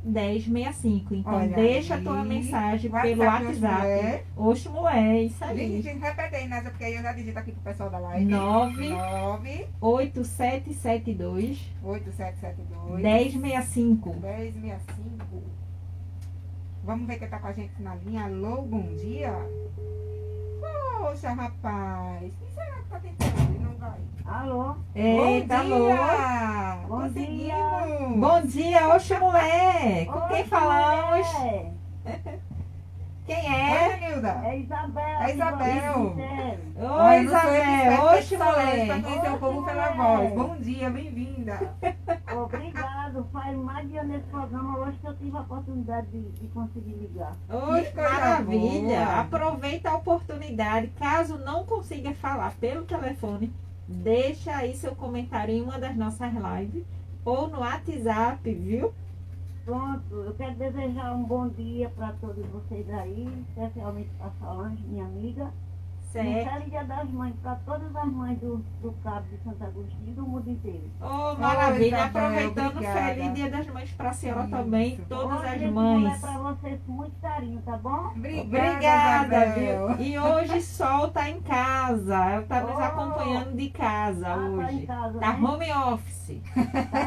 98772-1065. Então, Olha deixa aí. a tua mensagem pelo WhatsApp Oxe WhatsApp. Mulher. Oxe, mulher, isso aí. Gente, repete aí, Nasa, porque aí eu já digito aqui pro pessoal da live. 98772 8772 1065. 1065. Vamos ver quem tá com a gente na linha. Alô, bom dia. Poxa, rapaz. Quem será que tá tentando e não vai? Alô? Eita, bom alô. dia. Bom Conseguimos. Bom dia, oxe, mulher. Com quem Oi, falamos? mulher. Quem Oi, é? Genilda. É Isabel. É Isabel. de Oi, Isabel. Oxe, Para mulher. conhecer o povo Oxe, pela mulher. voz. Bom dia, bem-vinda. Obrigado. Faz mais dia nesse programa. Hoje que eu tive a oportunidade de conseguir ligar. Oxe, Que coisa maravilha. boa. Aproveita a oportunidade. Caso não consiga falar pelo telefone, deixa aí seu comentário em uma das nossas lives ou no WhatsApp, viu? Pronto, eu quero desejar um bom dia para todos vocês aí, especialmente para Solange, minha amiga. Um Certo. feliz dia das mães para todas as mães do Cabo de Santo Agostinho e do mundo inteiro. Oh, maravilha. Isabel, Aproveitando, obrigada. feliz Dia das Mães para a senhora Isso. também, todas Hoje as esse mães. mulher para vocês com muito carinho, tá bom? Obrigada, Isabel. viu? E hoje Sol tá em casa. Ela tá nos Oh. acompanhando de casa Tá em hoje. casa, Tá né? home office.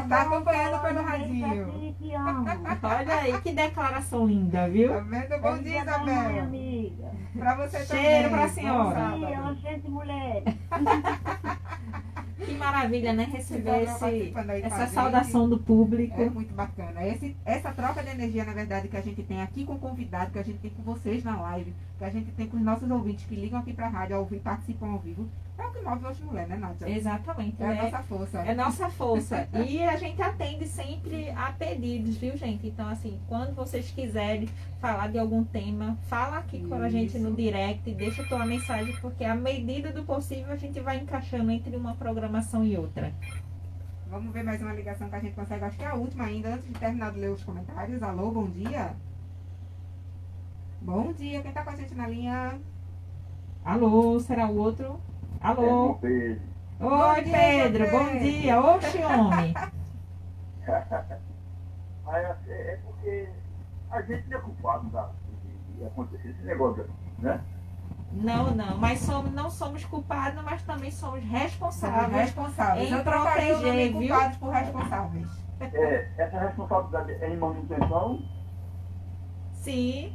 Tá acompanhando Fala, pelo beijo pra radinho. ti, te amo. Olha aí, que declaração linda, viu? Tá vendo? Bom Feliz dia, das mães, Isabel. amiga. Pra você também. Cheiro pra Bom senhora. sábado. Bom dia, gente, mulher. Que maravilha, né? Receber Isabel participando aí com a essa gente. saudação do público. É muito bacana. Essa troca de energia, na verdade, que a gente tem aqui com o convidado, que a gente tem com vocês na live, que a gente tem com os nossos ouvintes que ligam aqui pra rádio ao vivo, participam ao vivo, é o que move hoje mulher, né, Nádia? Exatamente. É a né? nossa força. É nossa força. E a gente atende sempre a pedidos, viu, gente? Então, assim, quando vocês quiserem falar de algum tema, fala aqui com a gente no Isso. direct, deixa a tua mensagem, porque à medida do possível a gente vai encaixando entre uma programação e outra. Vamos ver mais uma ligação que a gente consegue. Acho que é a última ainda, antes de terminar de ler os comentários. Alô, bom dia. Bom dia. Quem tá com a gente na linha? Alô, será o outro? Alô? Pedro. Oi, Bom dia, Pedro, bom Pedro. dia. Oxe, homem. Aí, é porque a gente não é culpado de acontecer esse negócio, né? Não, mas não somos culpados, mas também somos Somos responsáveis. responsáveis. em Eu trocaria o nome proteger, viu? culpados por responsáveis. Essa responsabilidade é em manutenção. Sim,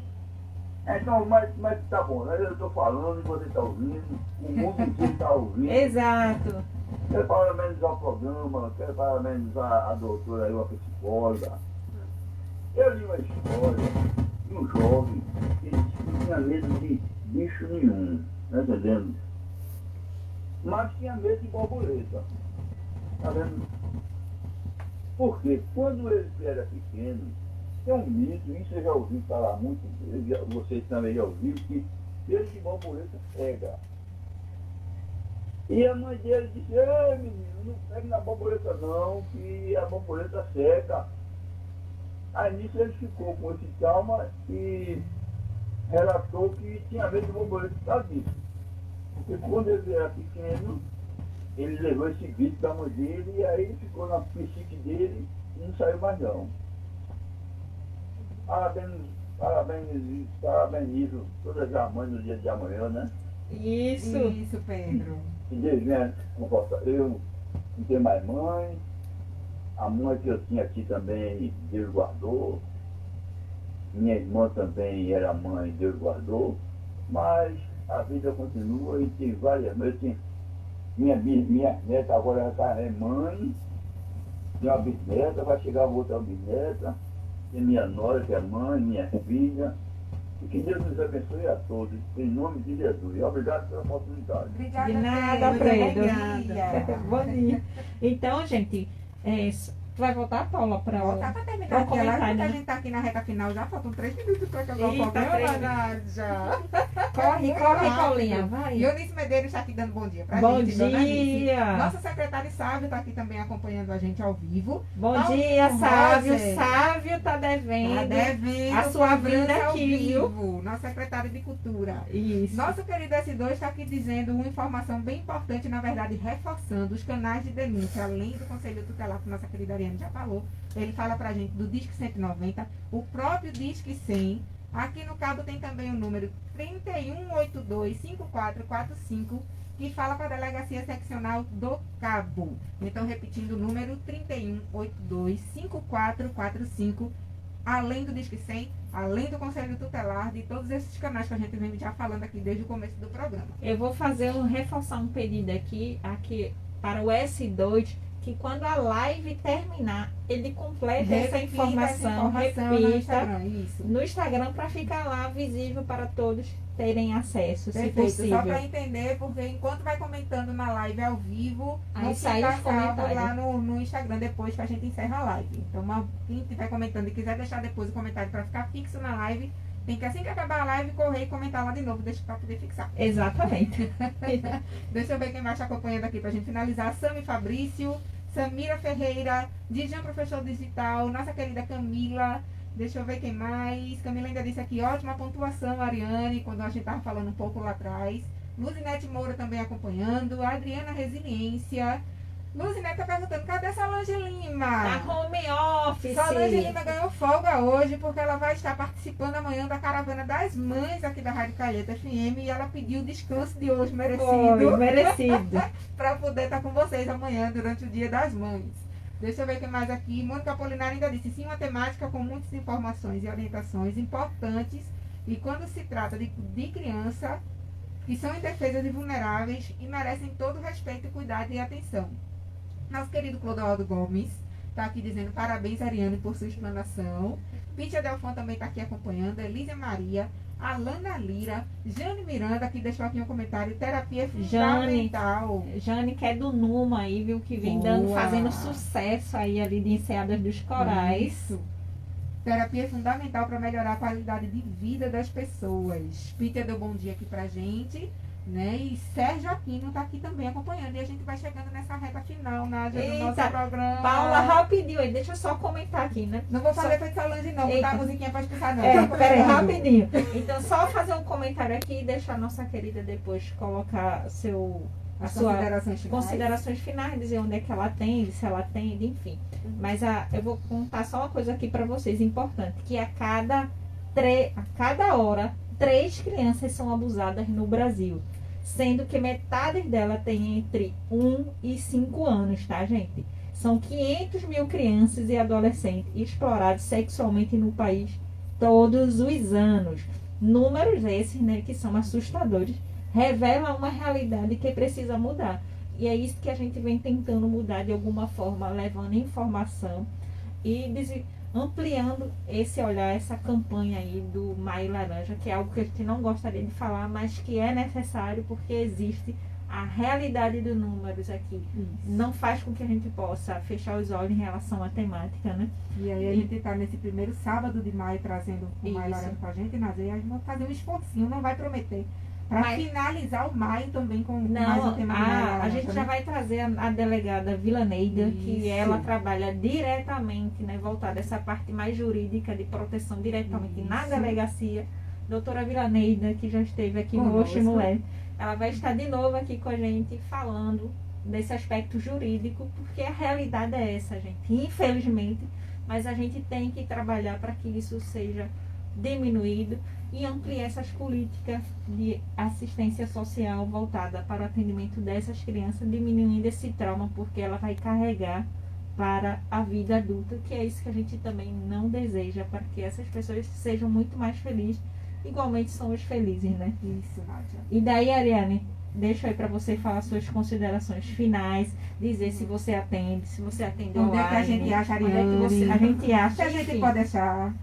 Então, mas tá bom, né? Eu tô falando e você tá ouvindo, o mundo inteiro tá ouvindo. exato. Quero parabenizar o programa, quero parabenizar a doutora aí, a psicóloga. Eu li uma história de um jovem que não tinha medo de bicho nenhum, tá entendendo? Mas tinha medo de borboleta, tá vendo? Porque quando ele era pequeno, tem um mito, isso eu já ouvi falar muito, vocês também já ouviram, que pelo de borboleta pega. E a mãe dele disse, ei menino, não pegue na borboleta não, que a borboleta seca. Aí nisso ele ficou com esse trauma e relatou que tinha medo de borboleta por causa disso. Porque quando ele era pequeno, ele levou esse bicho da mãe dele e aí ele ficou na psique dele e não saiu mais não. Parabenizo todas as mães no dia de amanhã, né? Isso, Pedro. Que Deus venha confortar. Eu não tenho mais mãe. A mãe que eu tinha aqui também, Deus guardou. Minha irmã também era mãe, Deus guardou. Mas a vida continua e tem várias mães. Minha neta agora já está mãe. Tem uma bisneta, vai chegar outra bisneta. Tem minha nora que é mãe, minha filha. E que Deus nos abençoe a todos, em nome de Jesus. E obrigado pela oportunidade. Obrigada, De nada, Pedro. Pedro. Bom dia. Então, gente, tu vai voltar, Paula, para Voltar para terminar pra aqui a live, comentar, porque né? a gente está aqui na reta final já, faltam 3 minutos para acabar o Eita, programa, 3 Nádia. Corre, Muito corre, rápido. Paulinha, vai. E Eunice Medeiros está aqui dando bom dia pra Bom gente. Dona Anice. dia. Nossa secretária Sávio está aqui também acompanhando a gente ao vivo. Bom Paulinho dia, Sávio. Roser. Sávio tá devendo. Tá devendo a sua cobrança vida ao aqui, viu? vivo. Nossa secretária de Cultura. Isso. Nosso querido S2 está aqui dizendo uma informação bem importante, na verdade, reforçando os canais de denúncia, além do Conselho Tutelar, que nossa querida Ariane já falou. Ele fala pra gente do Disque 190, o próprio Disque 100. Aqui no cabo tem também o número 31825445, que fala para a Delegacia Seccional do Cabo. Então, repetindo o número 31825445, além do Disque 100, além do Conselho Tutelar, de todos esses canais que a gente vem já falando aqui desde o começo do programa. Eu vou reforçar um pedido aqui para o S2, que quando a live terminar, ele completa essa informação, no repita Instagram, isso. no Instagram para ficar lá visível para todos terem acesso, se Perfeito, possível. só para entender, porque enquanto vai comentando na live ao vivo, Aí não sai fica os salvo comentários. lá no Instagram depois que a gente encerra a live. Então, quem estiver comentando e quiser deixar depois o comentário para ficar fixo na live, tem que assim que acabar a live, correr e comentar lá de novo, deixa para poder fixar. Exatamente. Deixa eu ver quem mais está acompanhando aqui para a gente finalizar. Sami Fabrício, Samira Ferreira, Dijan Professor Digital, nossa querida Camila. Deixa eu ver quem mais. Camila ainda disse aqui, ótima pontuação, Ariane, quando a gente estava falando um pouco lá atrás. Luzinete Moura também acompanhando. Adriana Resiliência. Luzinete está perguntando, cadê Solange Lima? Tá home office. Solange Lima ganhou folga hoje porque ela vai estar participando amanhã da Caravana das Mães aqui da Rádio Calheta FM e ela pediu descanso de hoje merecido. Foi, merecido. Para poder estar com vocês amanhã durante o Dia das Mães. Deixa eu ver quem mais aqui. Mônica Apolinário ainda disse, sim, uma temática com muitas informações e orientações importantes e quando se trata de criança que são indefesas e vulneráveis e merecem todo o respeito, cuidado e atenção. Nosso querido Clodoaldo Gomes está aqui dizendo parabéns, Ariane, por sua explanação. Pítia Delfon também está aqui acompanhando. Elísia Maria, Alana Lira, Jane Miranda, que deixou aqui um comentário. Terapia é fundamental. Jane, que é do Numa aí, viu? Que vem fazendo sucesso aí ali de Enseadas dos Corais. Isso. Terapia é fundamental para melhorar a qualidade de vida das pessoas. Pítia deu bom dia aqui pra gente. Né? E Sérgio Aquino está aqui também acompanhando. E a gente vai chegando nessa reta final, Nádia, do nosso programa. Paula, rapidinho aí, deixa eu só comentar aqui, né? Não vou fazer feito Solange, não. Vou dar a musiquinha para expulsar, não. Peraí, rapidinho. Então, só fazer um comentário aqui e deixar a nossa querida depois colocar as suas considerações finais, dizer onde é que ela atende, se ela atende, enfim. Mas eu vou contar só uma coisa aqui para vocês, importante, que a cada hora, 3 crianças são abusadas no Brasil. Sendo que metade delas tem entre 1 e 5 anos, tá, gente? São 500 mil crianças e adolescentes explorados sexualmente no país todos os anos. Números esses, né, que são assustadores, revelam uma realidade que precisa mudar. E é isso que a gente vem tentando mudar de alguma forma, levando informação e ampliando esse olhar, essa campanha aí do Maio Laranja, que é algo que a gente não gostaria de falar, mas que é necessário porque existe a realidade dos números aqui. Não faz com que a gente possa fechar os olhos em relação à temática, né? E aí a gente está nesse primeiro sábado de maio trazendo o Maio Laranja pra gente, Nádia, e a gente vai fazer um esforcinho, não vai prometer, Para Mas- finalizar o maio também com mais um Não, tema a gente já vai trazer a delegada Vilaneida, que Isso. ela trabalha diretamente, né, voltada a essa parte mais jurídica de proteção diretamente na Isso. delegacia. Doutora Vilaneida, que já esteve aqui no Conosco. Oxe Mulher, ela vai estar de novo aqui com a gente falando desse aspecto jurídico, porque a realidade é essa, gente. Infelizmente, mas a gente tem que trabalhar para que isso seja diminuído e ampliar essas políticas de assistência social voltada para o atendimento dessas crianças, diminuindo esse trauma, porque ela vai carregar para a vida adulta, que é isso que a gente também não deseja, para que essas pessoas sejam muito mais felizes, igualmente somos felizes, né? Isso, Nádia. E daí, Ariane, deixa aí para você falar suas considerações finais, dizer se você atende, se você atende Onde é que a online, gente acha, onde é que você- a gente acha, Se a gente enfim. pode achar.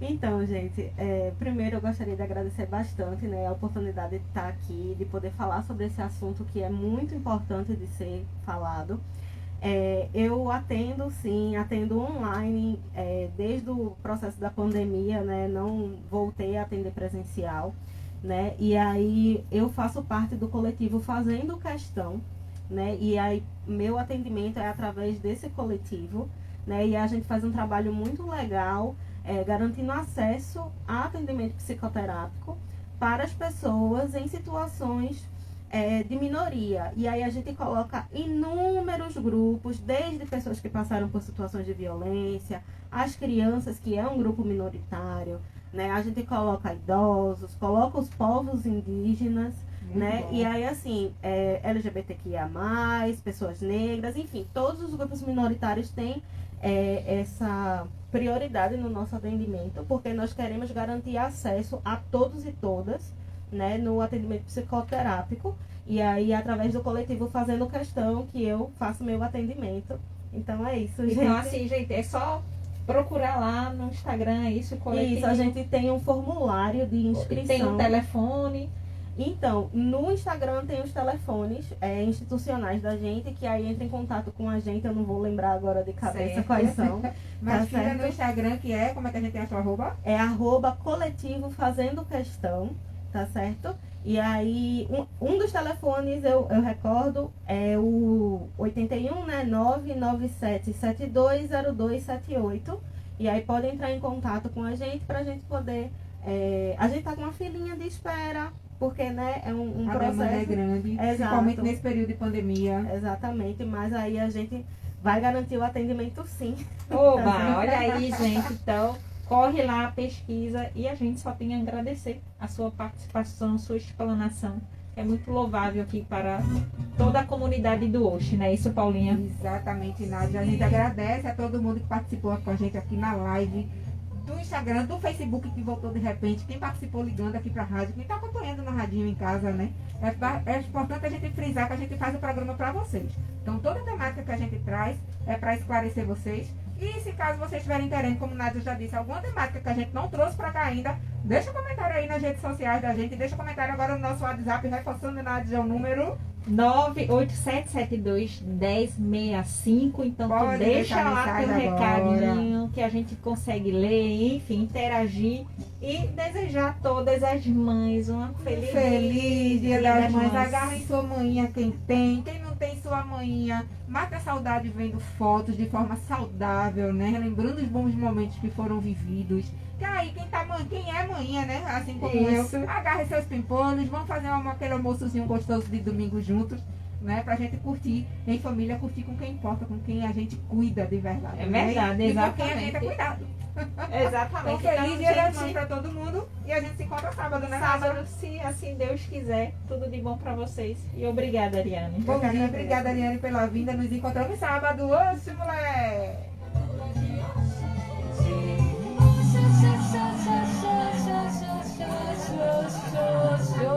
Então, gente, primeiro eu gostaria de agradecer bastante, né, a oportunidade de estar aqui, de poder falar sobre esse assunto que é muito importante de ser falado. Eu atendo, sim, atendo online, desde o processo da pandemia, né, não voltei a atender presencial, né, e aí eu faço parte do coletivo Fazendo Questão, né, e aí meu atendimento é através desse coletivo, né, e a gente faz um trabalho muito legal, garantindo acesso a atendimento psicoterápico para as pessoas em situações de minoria. E aí a gente coloca inúmeros grupos, desde pessoas que passaram por situações de violência, as crianças, que é um grupo minoritário, né? A gente coloca idosos, coloca os povos indígenas, né? bom. E aí, assim, LGBTQIA+, pessoas negras, enfim, todos os grupos minoritários têm essa prioridade no nosso atendimento, porque nós queremos garantir acesso a todos e todas, né, no atendimento psicoterápico, e aí através do coletivo Fazendo Questão que eu faço meu atendimento. Então é isso, gente. Então, assim, gente, é só procurar lá no Instagram, é isso, o coletivo. Isso, a gente tem um formulário de inscrição. Tem um telefone. Então, no Instagram tem os telefones institucionais da gente, que aí entra em contato com a gente, eu não vou lembrar agora de cabeça Certo. quais são. Mas Tá fica certo. no Instagram, que é, como é que a gente acha o arroba? É @coletivo Fazendo Questão, tá certo? E aí, um dos telefones eu recordo é o 81, né, 997720278. E aí pode entrar em contato com a gente pra gente poder. A gente tá com uma filinha de espera, porque, né, é um A demanda é processo. grande, Exato. principalmente nesse período de pandemia. Exatamente, mas aí a gente vai garantir o atendimento sim. Oba, olha aí, gente. Então, corre lá, pesquisa e a gente só tem a agradecer a sua participação, a sua explanação. É muito louvável aqui para toda a comunidade do Oxe, não é isso, Paulinha? Exatamente, Nádia. A gente agradece a todo mundo que participou com a gente aqui na live, do Instagram, do Facebook, que voltou de repente, quem participou ligando aqui pra rádio, quem tá acompanhando no radinho em casa, né? É importante a gente frisar que a gente faz o programa para vocês. Então, toda a temática que a gente traz é para esclarecer vocês. E se caso vocês estiverem querendo, como Nádia já disse, alguma temática que a gente não trouxe para cá ainda, deixa um comentário aí nas redes sociais da gente, deixa um comentário agora no nosso WhatsApp, reforçando, Nádia, o número. 987721065. Então, tu Pode deixa deixar lá teu mensagem agora. recadinho que a gente consegue ler, enfim, interagir e desejar a todas as mães uma Feliz Dia das Mães. Mães. Agarrem sua manhinha quem tem. Quem não tem sua manhinha, mata a saudade vendo fotos de forma saudável, né? Lembrando os bons momentos que foram vividos. E aí, quem é manhinha, né? Assim como Isso. eu, agarre seus pimpolhos, vamos fazer aquele almoçozinho gostoso de domingo juntos, né? Pra gente curtir em família, curtir com quem importa, com quem a gente cuida de verdade. É né? verdade, E com quem a gente é exatamente. cuidado. Exatamente. Então, feliz Dia das Mães gente, pra todo mundo. E a gente se encontra sábado, né? sábado, se assim Deus quiser, tudo de bom pra vocês. E obrigada, Ariane. Bom dia, obrigada, Ariane, pela vinda. Nos encontramos sábado. Oxe, moleque! Sa, sa, sa, sa.